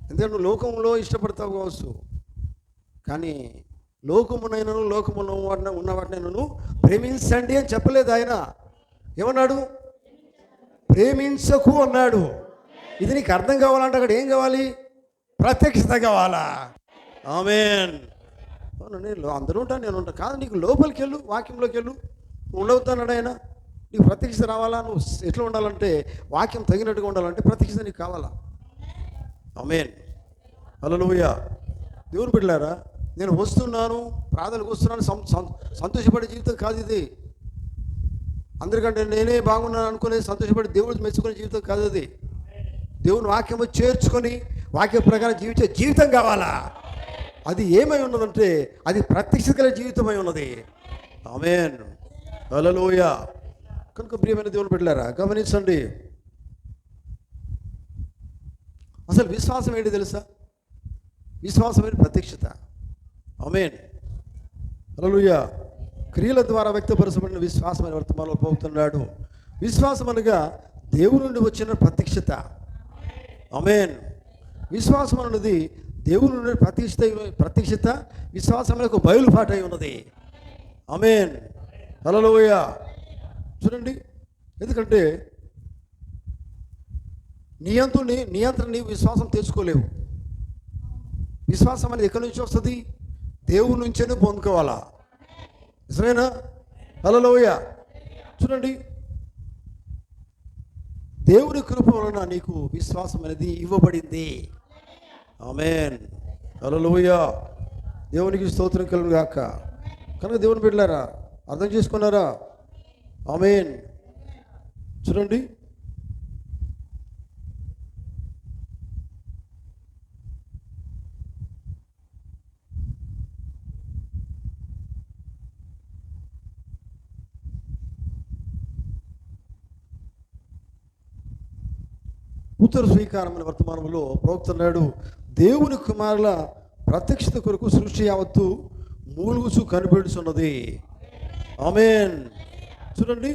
ఎందుకంటే నువ్వు లోకంలో ఇష్టపడతావు కావచ్చు, కానీ లోకమునైనను లోకములో ఉన్న వాటినైనను ప్రేమించండి అని చెప్పలేదు ఆయన. ఏమన్నాడు? ప్రేమించకు అన్నాడు. ఇది నీకు అర్థం కావాలంటే అక్కడ ఏం కావాలి? ప్రత్యక్షత కావాలా? ఆమేన్. నేను అందరూ ఉంటాను, నేను ఉంటాను కాదు. నీకు లోపలికి వెళ్ళు, వాక్యంలోకి వెళ్ళు. నువ్వు ఉండవుతాడు ఆయన. నీకు ప్రత్యక్షత రావాలా? నువ్వు ఎట్లా ఉండాలంటే వాక్యం తగినట్టుగా ఉండాలంటే ప్రత్యక్షత నీకు కావాలా? ఆమేన్. హల్లెలూయా. దేవుని బిడ్డలారా, నేను వస్తున్నాను, ప్రార్థనకు వస్తున్నాను, సంతోషపడే జీవితం కాదు ఇది. అందరికంటే నేనే బాగున్నాను అనుకునే సంతోషపడి దేవుడు మెచ్చుకునే జీవితం కాదు అది. దేవుని వాక్యము చేర్చుకొని వాక్య ప్రకారం జీవించే జీవితం కావాలా? అది ఏమై ఉన్నదంటే అది ప్రత్యక్షత కలిగే జీవితమై ఉన్నది. ఆమేన్. హల్లెలూయా. కనుక ప్రియమైన దేవుని బిడ్డలారా, గమనించండి. అసలు విశ్వాసం ఏంటి తెలుసా? విశ్వాసమైన ప్రత్యక్షత. ఆమేన్. హల్లెలూయా. క్రియల ద్వారా వ్యక్తపరచబడిన విశ్వాసమైన వర్తమానంలో పోతున్నాడు. విశ్వాసం అనగా దేవుని నుండి వచ్చిన ప్రత్యక్షత. ఆమేన్. విశ్వాసం అన్నది దేవుని నుండి ప్రత్యక్షత విశ్వాసములకు బయలుపాటు అయి ఉన్నది. ఆమేన్. హల్లెలూయా. చూడండి, ఎందుకంటే నియంత్రణ విశ్వాసం తెచ్చుకోలేవు. విశ్వాసం అనేది ఎక్కడి నుంచి వస్తుంది? దేవుని నుంచే పొందుకోవాలా. నిజమేనా? హల్లెలూయా. చూడండి, దేవుని కృప వలన నీకు విశ్వాసం అనేది ఇవ్వబడింది. ఆమేన్. హల్లెలూయా. దేవునికి స్తోత్రం కలుగును గాక. కనుక దేవుని బిడ్డలారా, అర్థం చేసుకున్నారా? ఆమేన్. చూడండి, ఉత్తర స్వీకారమైన వర్తమానంలో ప్రవక్తన్నాడు, దేవుని కుమారుల ప్రత్యక్షత కొరకు సృష్టి యావత్తు మూలుగుచు కనిపెడుతున్నది. ఆమేన్. చూడండి,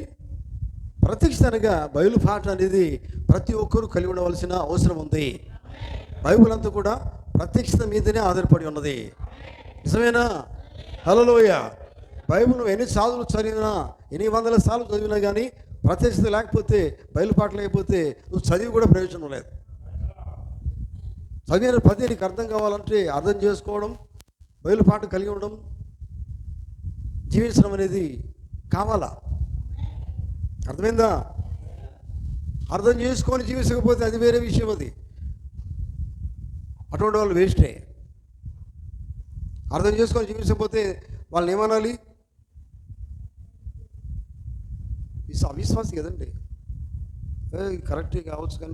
ప్రత్యక్షత అనగా బయలుపాటు అనేది ప్రతి ఒక్కరూ కలిగి ఉండవలసిన అవసరం ఉంది. బైబిల్ అంతా కూడా ప్రత్యక్షత మీదనే ఆధారపడి ఉన్నది. నిజమేనా? హల్లెలూయా. బైబిల్ ఎన్ని సార్లు చదివినా, ఎన్ని వందల సార్లు చదివినా కానీ ప్రత్యక్షత లేకపోతే, బయలుపాటు లేకపోతే నువ్వు చదివి కూడా ప్రయోజనం లేదు. చదివిన ప్రతి నీకు అర్థం కావాలంటే అర్థం చేసుకోవడం, బయలుపాటు కలిగి ఉండడం, జీవించడం అనేది కావాలా. అర్థమైందా? అర్థం చేసుకొని జీవించకపోతే అది వేరే విషయం. అది అటువంటి వాళ్ళు వేస్టే. అర్థం చేసుకొని జీవించకపోతే వాళ్ళని ఏమనాలి? అవిశ్వాసి కదండి. కరెక్ట్గా కావచ్చు కానీ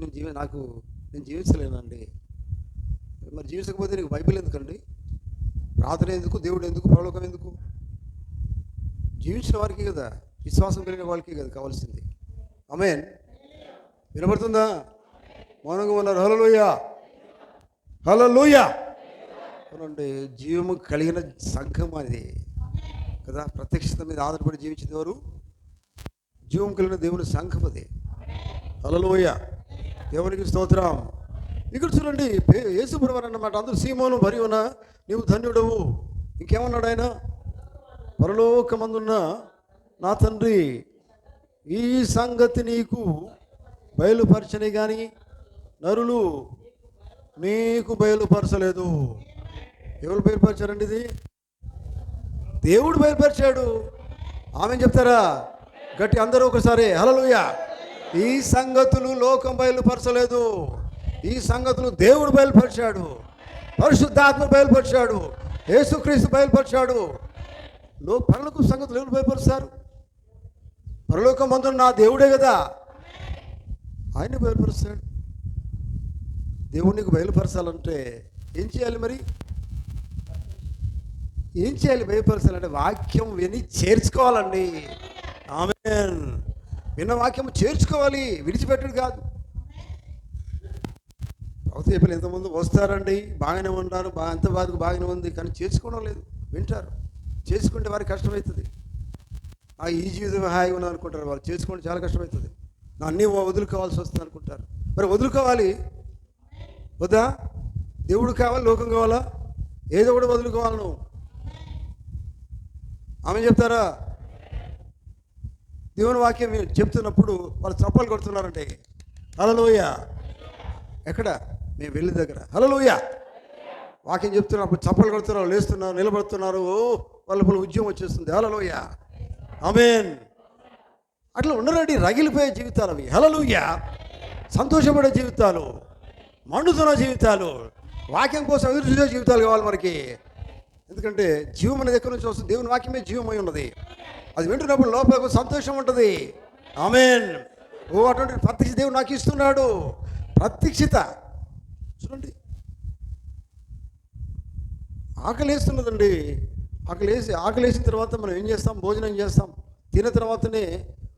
నేను జీవించలేనండి. మరి జీవించకపోతే నీకు బైబిల్ ఎందుకండి? ప్రార్థన ఎందుకు? దేవుడు ఎందుకు? పరలోకం ఎందుకు? జీవించిన వారికి కదా, విశ్వాసం కలిగిన వాళ్ళకి కదా కావాల్సింది. ఆమేన్. వినబడుతుందా? మౌనంగా ఉన్నారు. హల్లెలూయా. హల్లెలూయా. అవునండి, జీవము కలిగిన సంఘం అనేది కదా. ప్రత్యక్షత మీద ఆధారపడి జీవించేవారు జీవం కలిగిన దేవుని సంఘం అది. హల్లెలూయా, దేవునికి స్తోత్రం. ఇక్కడ చూడండి, యేసుప్రభువారు అన్నమాట, అందరూ సీమోను మరియున నీవు ధన్యుడవు. ఇంకేమన్నాడు ఆయన? పరలోకమందున్న నా తండ్రి, ఈ సంగతి నీకు బయలుపరచని కానీ నరులు నీకు బయలుపరచలేదు. ఎవరు బయలుపరిచారండి? ఇది దేవుడు బయలుపరిచాడు. ఆమె చెప్తారా గట్టి అందరూ ఒకసారి? హల్లెలూయా. ఈ సంగతులు లోకం బయలుపరచలేదు, ఈ సంగతులు దేవుడు బయలుపరిచాడు, పరిశుద్ధాత్మ బయలుపరిచాడు, యేసుక్రీస్తు బయలుపరిచాడు. పరలోక సంగతులు ఎవరు బయలుపరుస్తారు? పరలోకం మందున్న నా దేవుడే కదా, ఆయన బయలుపరుస్తాడు. దేవుడు నీకు బయలుపరచాలంటే ఏం చేయాలి? మరి ఏం చేయాలి? బయలుపరచాలంటే వాక్యం విని చేర్చుకోవాలండి. ఆమేన్. విన్న వాక్యం చేర్చుకోవాలి, విడిచిపెట్టడు కాదు. అవతల ఎంతమంది వస్తారండి, బాగానే ఉంటారు, అంత బాగానే ఉంది, కానీ చేర్చుకోవడం లేదు. వింటారు, చేసుకుంటే వారికి కష్టమవుతుంది. ఈ జీవితం హాయిగా ఉన్నాను అనుకుంటారు, వాళ్ళు చేసుకుంటే చాలా కష్టమవుతుంది. అన్నీ వదులుకోవాల్సి వస్తుంది అనుకుంటారు. మరి వదులుకోవాలి వద్దా? దేవుడు కావాలి, లోకం కావాలా? ఏదో కూడా వదులుకోవాలి నువ్వు. ఆమె చెప్తారా? దేవుని వాక్యం చెప్తున్నప్పుడు వాళ్ళు చప్పలు కొడుతున్నారంటే హల్లెలూయా. ఎక్కడ? మేము వెళ్ళి దగ్గర హల్లెలూయా వాక్యం చెప్తున్నప్పుడు చప్పలు కొడుతున్నారు, లేస్తున్నారు, నిలబడుతున్నారు, వాళ్ళ ఉద్యమం వచ్చేస్తుంది. హల్లెలూయా, ఆమేన్. అట్లా ఉండరండి రగిలిపోయే జీవితాలు అవి. హల్లెలూయా. సంతోషపడే జీవితాలు, మండుతున్న జీవితాలు, వాక్యం కోసం ఎదురు చూసే జీవితాలు కావాలి మనకి. ఎందుకంటే జీవం అనేది ఎక్కడి నుంచి వస్తుంది? దేవుని వాక్యమే జీవమై ఉన్నది. అది వింటున్నప్పుడు లోపల సంతోషం ఉంటుంది. ఆమేన్. అటువంటి ప్రత్యక్ష దేవుడు నాకు ఇస్తున్నాడు. ప్రత్యక్షత చూడండి. ఆకలేస్తున్నదండి. ఆకలేసిన తర్వాత మనం ఏం చేస్తాం? భోజనం చేస్తాం. తిన్న తర్వాతనే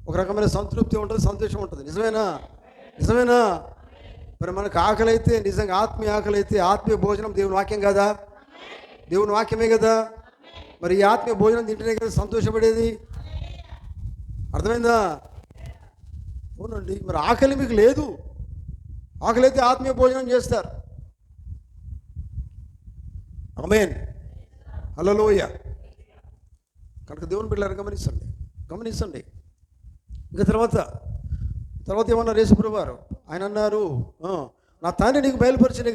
ఒక రకమైన సంతృప్తి ఉంటుంది, సంతోషం ఉంటుంది. నిజమేనా? మరి మనకు ఆకలి అయితే, నిజంగా ఆత్మీయ ఆకలి అయితే, ఆత్మీయ భోజనం దేవుని వాక్యం కదా, దేవుని వాక్యమే కదా. మరి ఈ ఆత్మీయ భోజనం తింటేనే కదా సంతోషపడేది. అర్థమైందా? అవునండి. మరి ఆకలి మీకు లేదు, ఆకలి అయితే ఆత్మీయ భోజనం చేస్తారు. ఆమేన్. హల్లెలూయా. కనుక దేవుని బిడ్డలారా గమనించండి. ఇంకా తర్వాత ఏమన్నారు యేసుప్రభువు వారు? ఆయన అన్నారు, నా తండ్రి నీకు బయలుపరిచిన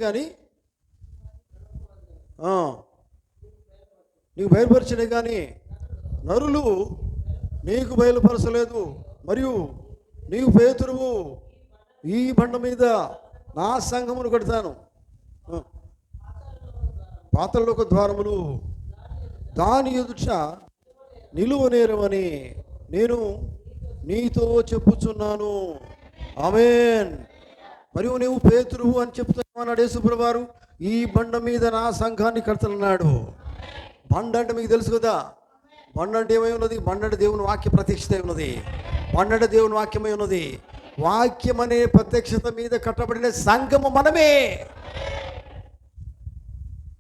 కానీ నరులు నీకు బయలుపరచలేదు. మరియు నీవు పేతురువు, ఈ బండ మీద నా సంఘమును కడతాను, పాతాళలోక ద్వారములు దాని ఎదుట నిలువనేరవని నేను నీతో చెప్పుచున్నాను. ఆమేన్. మరియు నీవు పేతురువు అని చెప్తున్నాడు యేసుప్రభువు వారు. ఈ బండ మీద నా సంఘాన్ని కడతానన్నాడు. బండ అంటే మీకు తెలుసు కదా. బండ అంటే ఏమై ఉన్నది? బండ అంటే దేవుని వాక్య ప్రత్యక్షత ఉన్నది. బండ అంటే దేవుని వాక్యమై ఉన్నది. వాక్యం అనే ప్రత్యక్షత మీద కట్టబడిన సంఘము మనమే.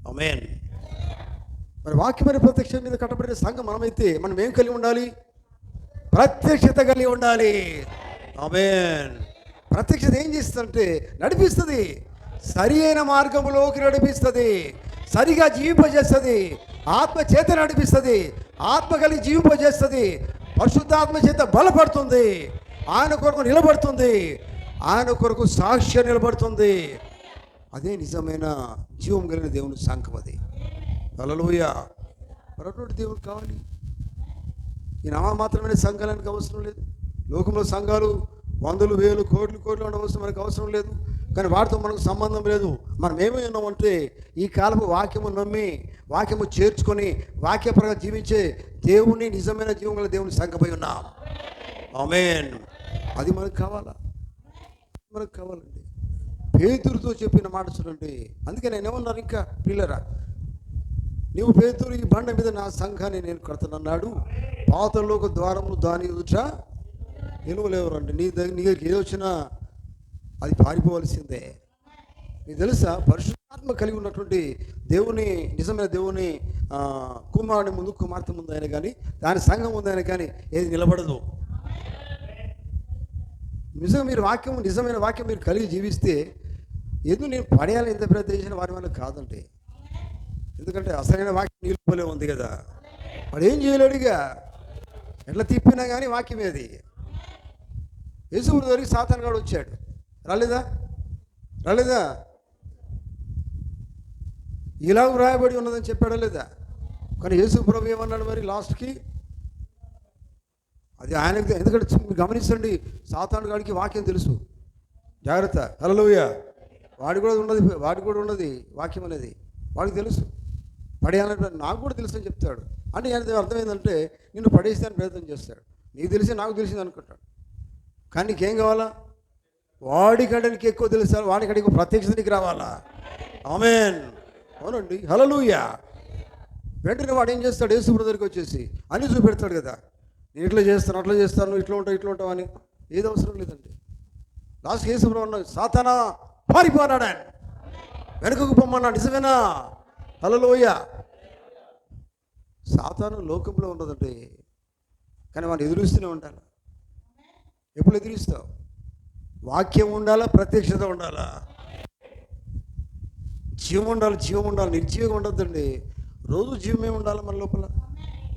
ఆమేన్. మరి వాక్యం అనే ప్రత్యక్షత మీద కట్టబడిన సంఘం మనమైతే మనం ఏం కలిగి ఉండాలి? ప్రత్యక్షత కలిగి ఉండాలి. ఆమేన్. ప్రత్యక్షత ఏం చేస్తుందంటే నడిపిస్తుంది, సరి అయిన మార్గంలోకి నడిపిస్తుంది, సరిగా జీవింపజేస్తుంది, ఆత్మ చేత నడిపిస్తుంది, ఆత్మ కలిగి జీవింపజేస్తుంది, పరిశుద్ధాత్మ చేత బలపడుతుంది, ఆయన కొరకు నిలబడుతుంది, ఆయన కొరకు సాక్ష్యం నిలబడుతుంది. అదే నిజమైన జీవం కలిగిన దేవుని సంఘం. అది హల్లెలూయా. మరొకటి దేవుడు కావాలి. ఈ మాత్రమే సంఘానికి అవసరం లేదు. లోకంలో సంఘాలు వందలు వేలు కోట్లు ఉండవలసిన మనకు అవసరం లేదు. కానీ వాటితో మనకు సంబంధం లేదు. మనం ఏమై ఉన్నామంటే ఈ కాలపు వాక్యము నమ్మి, వాక్యము చేర్చుకొని, వాక్యపరంగా జీవించే దేవుని నిజమైన జీవం గల దేవుని సంఘమై ఉన్నాం. ఆమేన్. అది మనకు కావాలండి. పేతురుతో చెప్పిన మాట చూడండి. అందుకే నేను ఏమన్నారు? ఇంకా పిల్లరా, నీవు పేతురు, ఈ బండ మీద నా సంఘాన్ని నేను కడతానన్నాడు, పాతాళలోక ద్వారములు దాని ఎదుట నిలువలేవరండి. నీ దగ్గరికి ఏది వచ్చినా అది పారిపోవలసిందే. నీకు తెలుసా, పరిశుద్ధాత్మ కలిగి ఉన్నటువంటి దేవుని, నిజమైన దేవుని కుమారుని ముందు, కుమార్తె ముందు అయినా కానీ, దాని సంఘం ముందు అయినా కానీ ఏది నిలబడదు. నిజంగా మీరు వాక్యం, నిజమైన వాక్యం మీరు కలిగి జీవిస్తే ఎందుకు నేను పడేయాలి ఎంత ప్రయత్నించిన వారి వల్ల కాదండి. ఎందుకంటే అసలైన వాక్యం నీళ్ళు పోలే ఉంది కదా, వాడు ఏం చేయలేడుగా, ఎట్లా తిప్పినా కానీ వాక్యమే అది. యేసుప్రభు దగ్గరికి సాతాను గాడు వచ్చాడు, రాలేదా? ఇలా వ్రాయబడి ఉన్నదని చెప్పాడా లేదా? కానీ యేసుప్రభు ఏమన్నాడు మరి లాస్ట్కి? అది ఆయనకు, ఎందుకంటే మీరు గమనించండి, సాతాను గాడికి వాక్యం తెలుసు, జాగ్రత్త. హల్లెలూయా. వాడి కూడా ఉన్నది వాక్యం అనేది, వాడికి తెలుసు. పడేయాలంటే నాకు కూడా తెలుసు అని చెప్తాడు. అంటే ఆయన అర్థమైందంటే నిన్ను పడేస్తాను ప్రయత్నం చేస్తాడు. నీకు తెలిసి నాకు తెలిసింది అనుకుంటాడు. కానీ నీకేం కావాలా? వాడికంటే ఎక్కువ తెలుసు, వాడికంటే ప్రత్యక్షతకి రావాలా? ఆమేన్. అవునండి, హల్లెలూయా. వెంటనే వాడు ఏం చేస్తాడు? యేసుప్రభు దగ్గరికి వచ్చేసి అన్నీ చూపెడతాడు కదా, నేను ఇట్లా చేస్తాను, అట్లా చేస్తాను, ఇట్లా ఉంటావు అని. ఏది అవసరం లేదండి. లాస్ట్ యేసుప్రభు అన్నాడు, సాతానా పారిపోనాడు, ఆయన వెనుకకు పొమ్మన్నాడు. నిజమేనా? హల్లెలూయా. సాతాను లోకంలో ఉన్నదండి, కానీ వాడిని ఎదురుస్తూనే ఉండాలి. ఎప్పుడు ఎదురిస్తావు? వాక్యం ఉండాలా, ప్రత్యక్షత ఉండాలా, జీవం ఉండాలి. నిర్జీవంగా ఉండద్దండి. రోజు జీవమే ఉండాలి మన లోపల.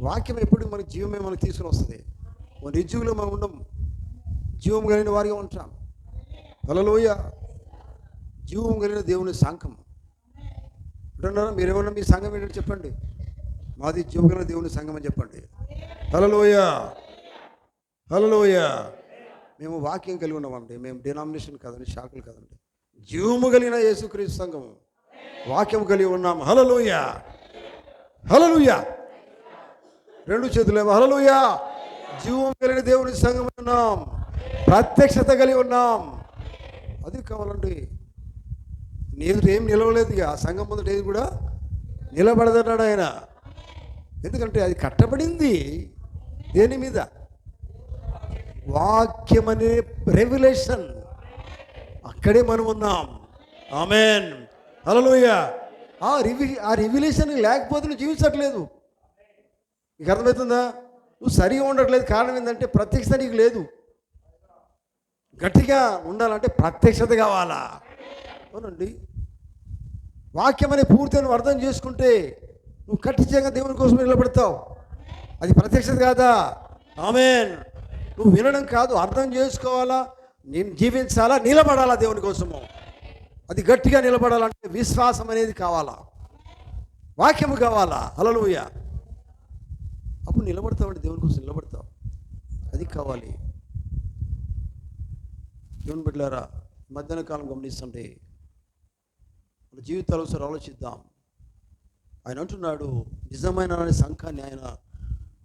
వాక్యం ఎప్పుడు మనకి జీవమే మనకు తీసుకుని వస్తుంది. మన నిర్జీవులో మనం ఉండం, జీవం కలిగిన వారిగా ఉంటాం. హల్లెలూయా. జీవం కలిగిన దేవుని సంఘం అంటున్నారా? మీరేమన్నా మీ సంఘం ఏంటంటే చెప్పండి. మాది జీవం కలిగిన దేవుని సంఘం అని చెప్పండి. హల్లెలూయా. మేము వాక్యం కలిగి ఉన్నామండి. మేము డినామినేషన్ కాదండి, శాఖలు కాదండి. జీవము కలిగిన యేసుక్రీస్తు సంఘం, వాక్యం కలిగి ఉన్నాం. హల్లెలూయా. రెండు చేతులేమో హల్లెలూయా. జీవం కలిగిన దేవుని సంఘం ఉన్నాం, ప్రత్యక్షత కలిగి ఉన్నాం. అది కావాలండి. నీకు ఏం నిలవలేదు, ఆ సంఘం ముందట ఏది కూడా నిలబడదన్నాడు ఆయన. ఎందుకంటే అది కట్టబడింది దేని మీద? వాక్యం అనే రెవల్యూషన్. అక్కడే మనం ఉన్నాం. ఆమేన్. హల్లెలూయా. ఆ రివల్యూషన్ లేకపోతే నువ్వు జీవించట్లేదు. నీకు అర్థమవుతుందా? నువ్వు సరిగా ఉండట్లేదు. కారణం ఏంటంటే ప్రత్యక్షత నీకు లేదు. గట్టిగా ఉండాలంటే ప్రత్యక్షత కావాలా? అవునండి. వాక్యం అనే పూర్తిగా నువ్వు అర్థం చేసుకుంటే నువ్వు ఖచ్చితంగా దేవుని కోసం నిలబడతావు. అది ప్రత్యక్షత కాదా? ఆమేన్. నువ్వు వినడం కాదు, అర్థం చేసుకోవాలా, నేను జీవించాలా, నిలబడాలా దేవుని కోసము. అది గట్టిగా నిలబడాలంటే విశ్వాసం అనేది కావాలా, వాక్యము కావాలా. హల్లెలూయా. అప్పుడు నిలబడతావండి, దేవుని కోసం నిలబడతావు. అది కావాలి. దేవుని బిడ్డలారా, మధ్యాహ్న కాలం గమనిస్తుంటే మన జీవితాలు ఒకసారి ఆలోచిద్దాం. ఆయన అంటున్నాడు, నిజమైన సంఘాన్ని ఆయన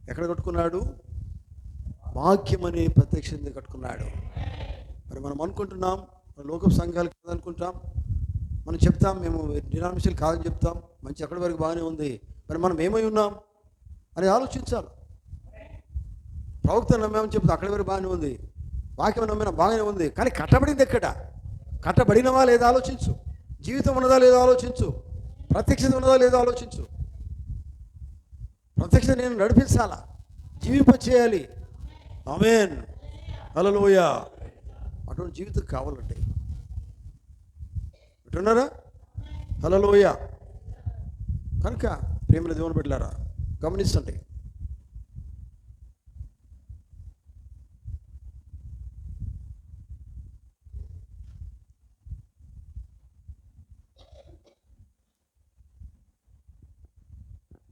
ఎక్కడ కట్టుకున్నాడు? వాక్యం అనే ప్రత్యక్షత కట్టుకున్నాడు. మరి మనం అనుకుంటున్నాం మన లోక సంఘాలు కాదనుకుంటాం, మనం చెప్తాం మేము డినామినేషన్ కాదని చెప్తాం, మంచి ఎక్కడి వరకు బాగానే ఉంది. మరి మనం ఏమై ఉన్నాం అని ఆలోచించాలి. ప్రవక్త నమ్మేమని చెప్తాం, అక్కడి వరకు బాగానే ఉంది. వాక్యం నమ్మినా బాగానే ఉంది, కానీ కట్టబడింది ఎక్కడ? కట్టబడినవా లేదా ఆలోచించు. జీవితం ఉన్నదా లేదో ఆలోచించు. ప్రత్యక్షత ఉన్నదా లేదో ఆలోచించు. ప్రత్యక్షత నేను నడిపించాలా, జీవింపచేయాలి. ఆమేన్. హల్లెలూయా. అటువంటి జీవితం కావాలంటే అంటున్నారా? హల్లెలూయా. కనుక ప్రేమల దేవుని బిడ్డలారా, గమనించండి.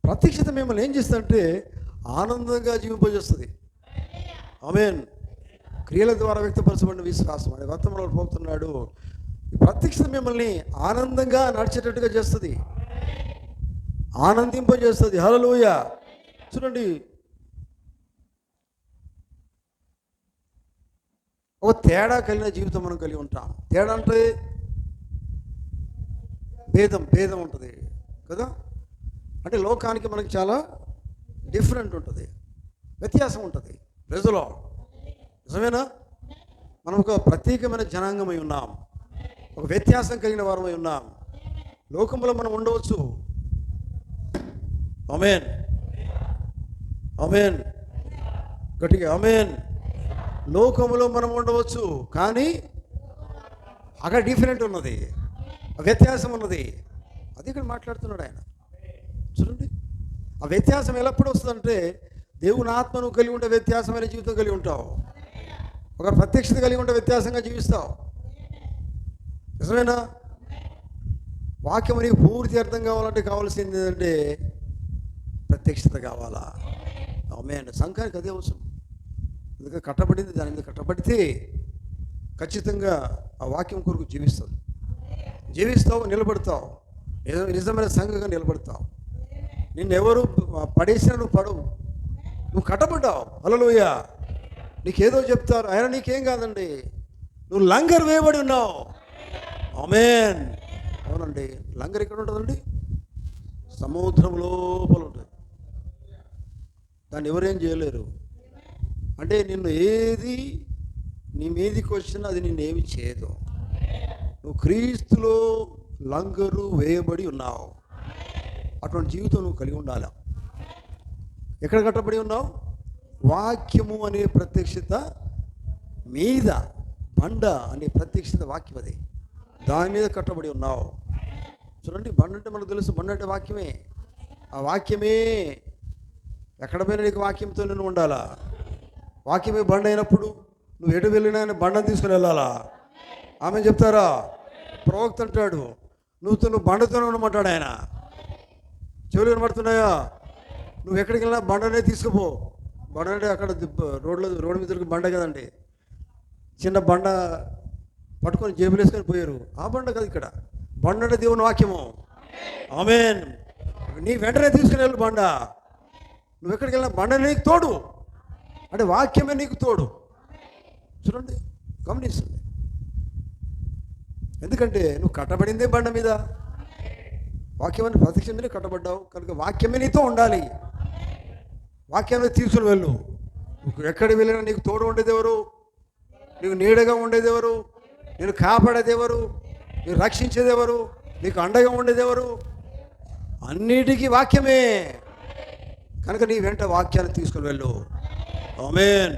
ప్రత్యక్షత మిమ్మల్ని ఏం చేస్తుందంటే ఆనందంగా జీవింపజేస్తుంది. ఆమేన్. క్రియల ద్వారా వ్యక్తపరచబడిన విశ్వాసం అనే వర్తమానంలో పోతున్నాడు. ప్రత్యక్షత మిమ్మల్ని ఆనందంగా నడిచేటట్టుగా చేస్తుంది, ఆనందింపజేస్తుంది. హల్లెలూయా. చూడండి, ఒక తేడా కలిగిన జీవితం మనం కలిగి ఉంటాం. తేడా అంటే భేదం ఉంటుంది కదా. అంటే లోకానికి మనకి చాలా డిఫరెంట్ ఉంటుంది, వ్యత్యాసం ఉంటుంది. ప్రజలో నిజమేనా? మనం ఒక ప్రత్యేకమైన జనాంగమై ఉన్నాం, ఒక వ్యత్యాసం కలిగిన వారమై ఉన్నాం. లోకంలో మనం ఉండవచ్చు. ఆమేన్. గట్టిగా ఆమేన్. లోకములో మనం ఉండవచ్చు, కానీ అక్కడ డిఫరెంట్ ఉన్నది, వ్యత్యాసం ఉన్నది. అది ఇక్కడ మాట్లాడుతున్నాడు ఆయన. చూడండి, ఆ వ్యత్యాసం ఎల్లప్పుడు వస్తుందంటే దేవుని ఆత్మను కలిగి ఉండే వ్యత్యాసమైన జీవితం కలిగి ఉంటావు. ఒక ప్రత్యక్షత కలిగి ఉండే వ్యత్యాసంగా జీవిస్తావు. నిజమేనా? వాక్యం నీకు పూర్తి అర్థం కావాలంటే కావాల్సింది ఏంటంటే ప్రత్యక్షత కావాలా. ఆమేన్. సంఘానికి అదే అవసరం. ఎందుకంటే కట్టబడింది, దాని మీద కట్టబడితే ఖచ్చితంగా ఆ వాక్యం కొరకు జీవిస్తావు, నిలబడతావు, నిజమైన సంఘంగా నిలబడతావు. నిన్నెవరు పడేసినా నువ్వు పడవు, నువ్వు కట్టబడ్డావు. హల్లెలూయా. నీకేదో చెప్తారు, ఆయన నీకేం కాదండి, నువ్వు లంగర్ వేయబడి ఉన్నావు. ఆమేన్. అవునండి. లంగర్ ఎక్కడ ఉంటుందండి? సముద్రం లోపల ఉంటుంది. దాన్ని ఎవరేం చేయలేరు. అంటే నిన్ను ఏది నీ మీదికి వచ్చినా అది నిన్నేమి చేయదు. నువ్వు క్రీస్తులో లంగరు వేయబడి ఉన్నావు. అటువంటి జీవితం నువ్వు కలిగి ఉండాలి. ఎక్కడ కట్టబడి ఉన్నావు? వాక్యము అనే ప్రత్యక్షత మీద, బండ అనే ప్రత్యక్షత వాక్యం, అది దాని మీద కట్టబడి ఉన్నావు. చూడండి, బండ అంటే మనకు తెలుసు, బండ అంటే వాక్యమే. ఆ వాక్యమే ఎక్కడ పోయినా నీకు వాక్యంతో నేను ఉండాలా. వాక్యమే బండ అయినప్పుడు నువ్వు ఎటు వెళ్ళినా బండను తీసుకుని వెళ్ళాలా. ఆమె చెప్తారా? ప్రవక్త అంటాడు, నువ్వు బండతోనే ఉండమంటాడు ఆయన. చెవులు కనబడుతున్నాయా? నువ్వు ఎక్కడికి వెళ్ళినా బండనే తీసుకుపో. బండ అంటే అక్కడ రోడ్డు మీద బండ కదండి. చిన్న బండ పట్టుకొని జేబులు వేసుకొని పోయారు. ఆ బండ కదా ఇక్కడ. బండ అంటే దేవుని వాక్యము. ఆమేన్. నీ వెంటనే తీసుకుని వెళ్ళు బండ. నువ్వు ఎక్కడికి వెళ్ళినా బండ నీకు తోడు, అంటే వాక్యమే నీకు తోడు. చూడండి, గమనిస్తుంది. ఎందుకంటే నువ్వు కట్టబడిందే బండ మీద, వాక్యమని ప్రత్యక్షం మీద కట్టబడ్డావు కనుక వాక్యమే నీతో ఉండాలి. వాక్యాన్ని తీసుకుని వెళ్ళు. నువ్వు ఎక్కడికి వెళ్ళినా నీకు తోడు ఉండేది ఎవరు? నీకు నీడగా ఉండేది ఎవరు? నేను కాపాడేది ఎవరు? నీకు రక్షించేది ఎవరు? నీకు అండగా ఉండేది ఎవరు? అన్నిటికీ వాక్యమే. కనుక నీ వెంట వాక్యాన్ని తీసుకుని వెళ్ళు. ఆమేన్.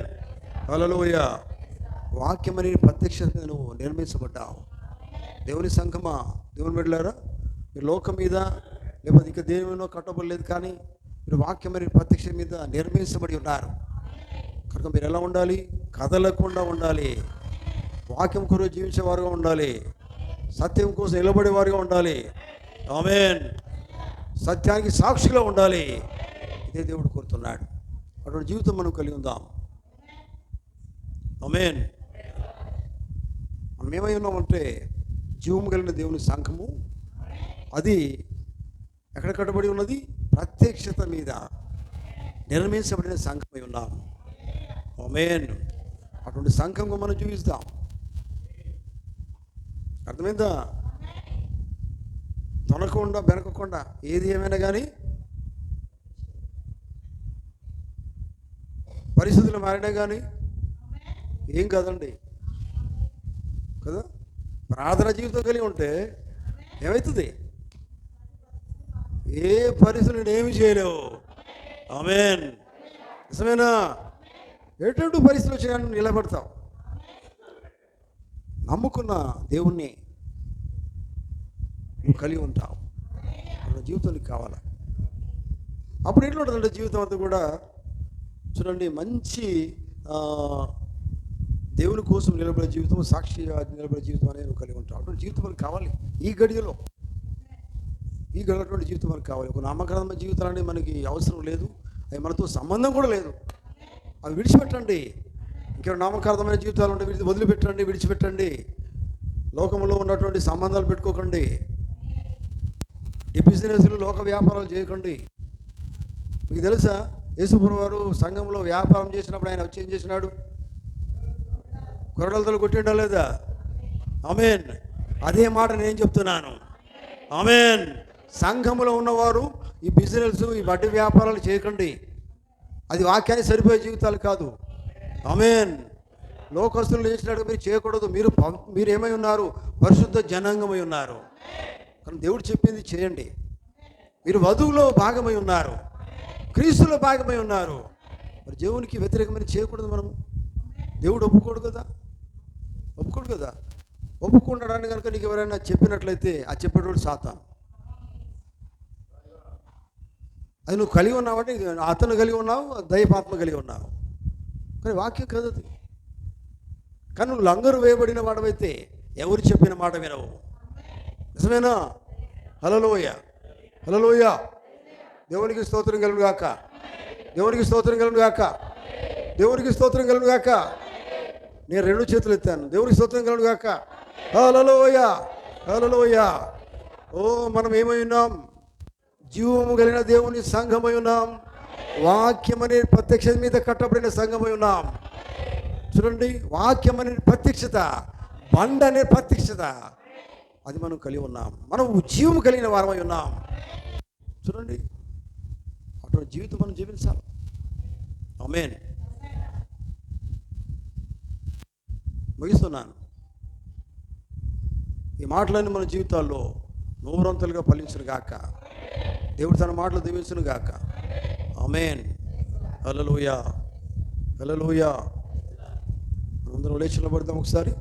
హల్లెలూయా. వాక్యమని ప్రత్యక్షత నువ్వు నిర్మించబడ్డావు. దేవుని సంఘమా, దేవుని బిడ్డలారా, మీరు లోకం మీద లేకపోతే ఇంకా దేవునిలో కట్టబడలేదు, కానీ మీరు వాక్యమని ప్రత్యక్ష మీద నిర్మించబడి ఉన్నారు. కనుక మీరు ఎలా ఉండాలి? కదలకుండా ఉండాలి. వాక్యం కొరకు జీవించేవారుగా ఉండాలి. సత్యం కోసం నిలబడేవారుగా ఉండాలి. ఆమేన్. సత్యానికి సాక్షిగా ఉండాలి. ఇదే దేవుడు కోరుతున్నాడు. అటువంటి జీవితం మనం కలిగి ఉందాం. ఆమేన్. మనం ఏమై ఉన్నామంటే జీవము కలిగిన దేవుని సంఘము. అది ఎక్కడ కట్టబడి ఉన్నది? ప్రత్యక్షత మీద నిర్మించబడిన సంఘమై ఉన్నాం. ఆమేన్. అటువంటి సంఘంగా మనం జీవిస్తాం. అర్థమైందా? తొనకుండా బెనకకుండా ఏది ఏమైనా కానీ, పరిస్థితులు మారినా కానీ ఏం కాదండి కదా. ప్రార్థన జీవితం కలిగి ఉంటే ఏమవుతుంది? ఏ పరిస్థితులు ఏమి చేయలేవు. ఆమేన్. నిజమేనా? ఎటువంటి పరిస్థితులు వచ్చినా నిలబడతావు. నమ్ముకున్న దేవుణ్ణి నువ్వు కలిగి ఉంటావు. అలా జీవితం నీకు కావాలా. అప్పుడు ఎట్లా ఉంటుందంటే జీవితం అంతా కూడా చూడండి, మంచి దేవుని కోసం నిలబడే జీవితం, సాక్షిగా నిలబడే జీవితం అనేది నువ్వు కలిగి ఉంటావు. అటువంటి జీవితం మనకు కావాలి. ఈ గడియలో అటువంటి జీవితం మనకు కావాలి. ఒక నామకరమైన జీవితాలని మనకి అవసరం లేదు, అది మనతో సంబంధం కూడా లేదు. అవి విడిచిపెట్టండి. ఇంకా నామకార్థమైన జీవితాలు ఉంటే వదిలిపెట్టండి, విడిచిపెట్టండి. లోకంలో ఉన్నటువంటి సంబంధాలు పెట్టుకోకండి. ఈ బిజినెస్లు, లోక వ్యాపారాలు చేయకండి. మీకు తెలుసా, యేసుప్రభువు వారు సంఘంలో వ్యాపారం చేసినప్పుడు ఆయన వచ్చి ఏం చేసినాడు? కొరడలతో కొట్టిండా లేదా? ఆమేన్. అదే మాట నేను చెప్తున్నాను. ఆమేన్. సంఘంలో ఉన్నవారు ఈ బిజినెస్, ఈ వడ్డీ వ్యాపారాలు చేయకండి. అది వాక్యానికి సరిపోయే జీవితాలు కాదు. ఆమేన్. లోకస్తులు చేసినట్టు మీరు చేయకూడదు. మీరు ఏమై ఉన్నారు? పరిశుద్ధ జనాంగమై ఉన్నారు. కానీ దేవుడు చెప్పింది చేయండి. మీరు వధువులో భాగమై ఉన్నారు, క్రీస్తులో భాగమై ఉన్నారు. మరి దేవునికి వ్యతిరేకమైన చేయకూడదు. మనము దేవుడు ఒప్పుకోడు కదా, ఒప్పుకోడు కదా. ఒప్పుకుంటాడని కనుక నీకు ఎవరైనా చెప్పినట్లయితే ఆ చెప్పేటోడు సాతాను. అది నువ్వు కలిగి ఉన్నావంటే అతను కలిగి ఉన్నావు, దైవాత్మ కలిగి ఉన్నావు, కానీ వాక్యం కాదు అది. కానీ నువ్వు లంగరు వేయబడిన వాడవైతే ఎవరు చెప్పిన మాట వినవు. నిజమేనా? హల్లెలూయ, హల్లెలూయ. దేవునికి స్తోత్రం కలుగును గాక, దేవునికి స్తోత్రం కలుగును గాక, దేవునికి స్తోత్రం కలుగును గాక. నేను 2 చేతులు ఎత్తాను. దేవునికి స్తోత్రం కలుగును గాక. హల్లెలూయ, హల్లెలూయ. ఓ మనం ఏమై ఉన్నాం? జీవము కలిగిన దేవుని సంఘమై ఉన్నాం. వాక్యం అనే ప్రత్యక్షత మీద కట్టబడిన సంఘమై ఉన్నాం. చూడండి, వాక్యం అనే ప్రత్యక్షత, బండ అనే ప్రత్యక్షత, అది మనం కలిగి ఉన్నాం. మనం జీవము కలిగిన వారమై ఉన్నాం. చూడండి, అటువంటి జీవితం మనం జీవించాలి. ఆమేన్. ముగిస్తున్నాను. ఈ మాటలన్నీ మన జీవితాల్లో నూరంతలుగా ఫలించును గాక. దేవుడు తన మాటలు దీవించును గాక. ఆమేన్. హల్లెలూయా, హల్లెలూయా. అందరం లేచి నిలబడదాం ఒకసారి.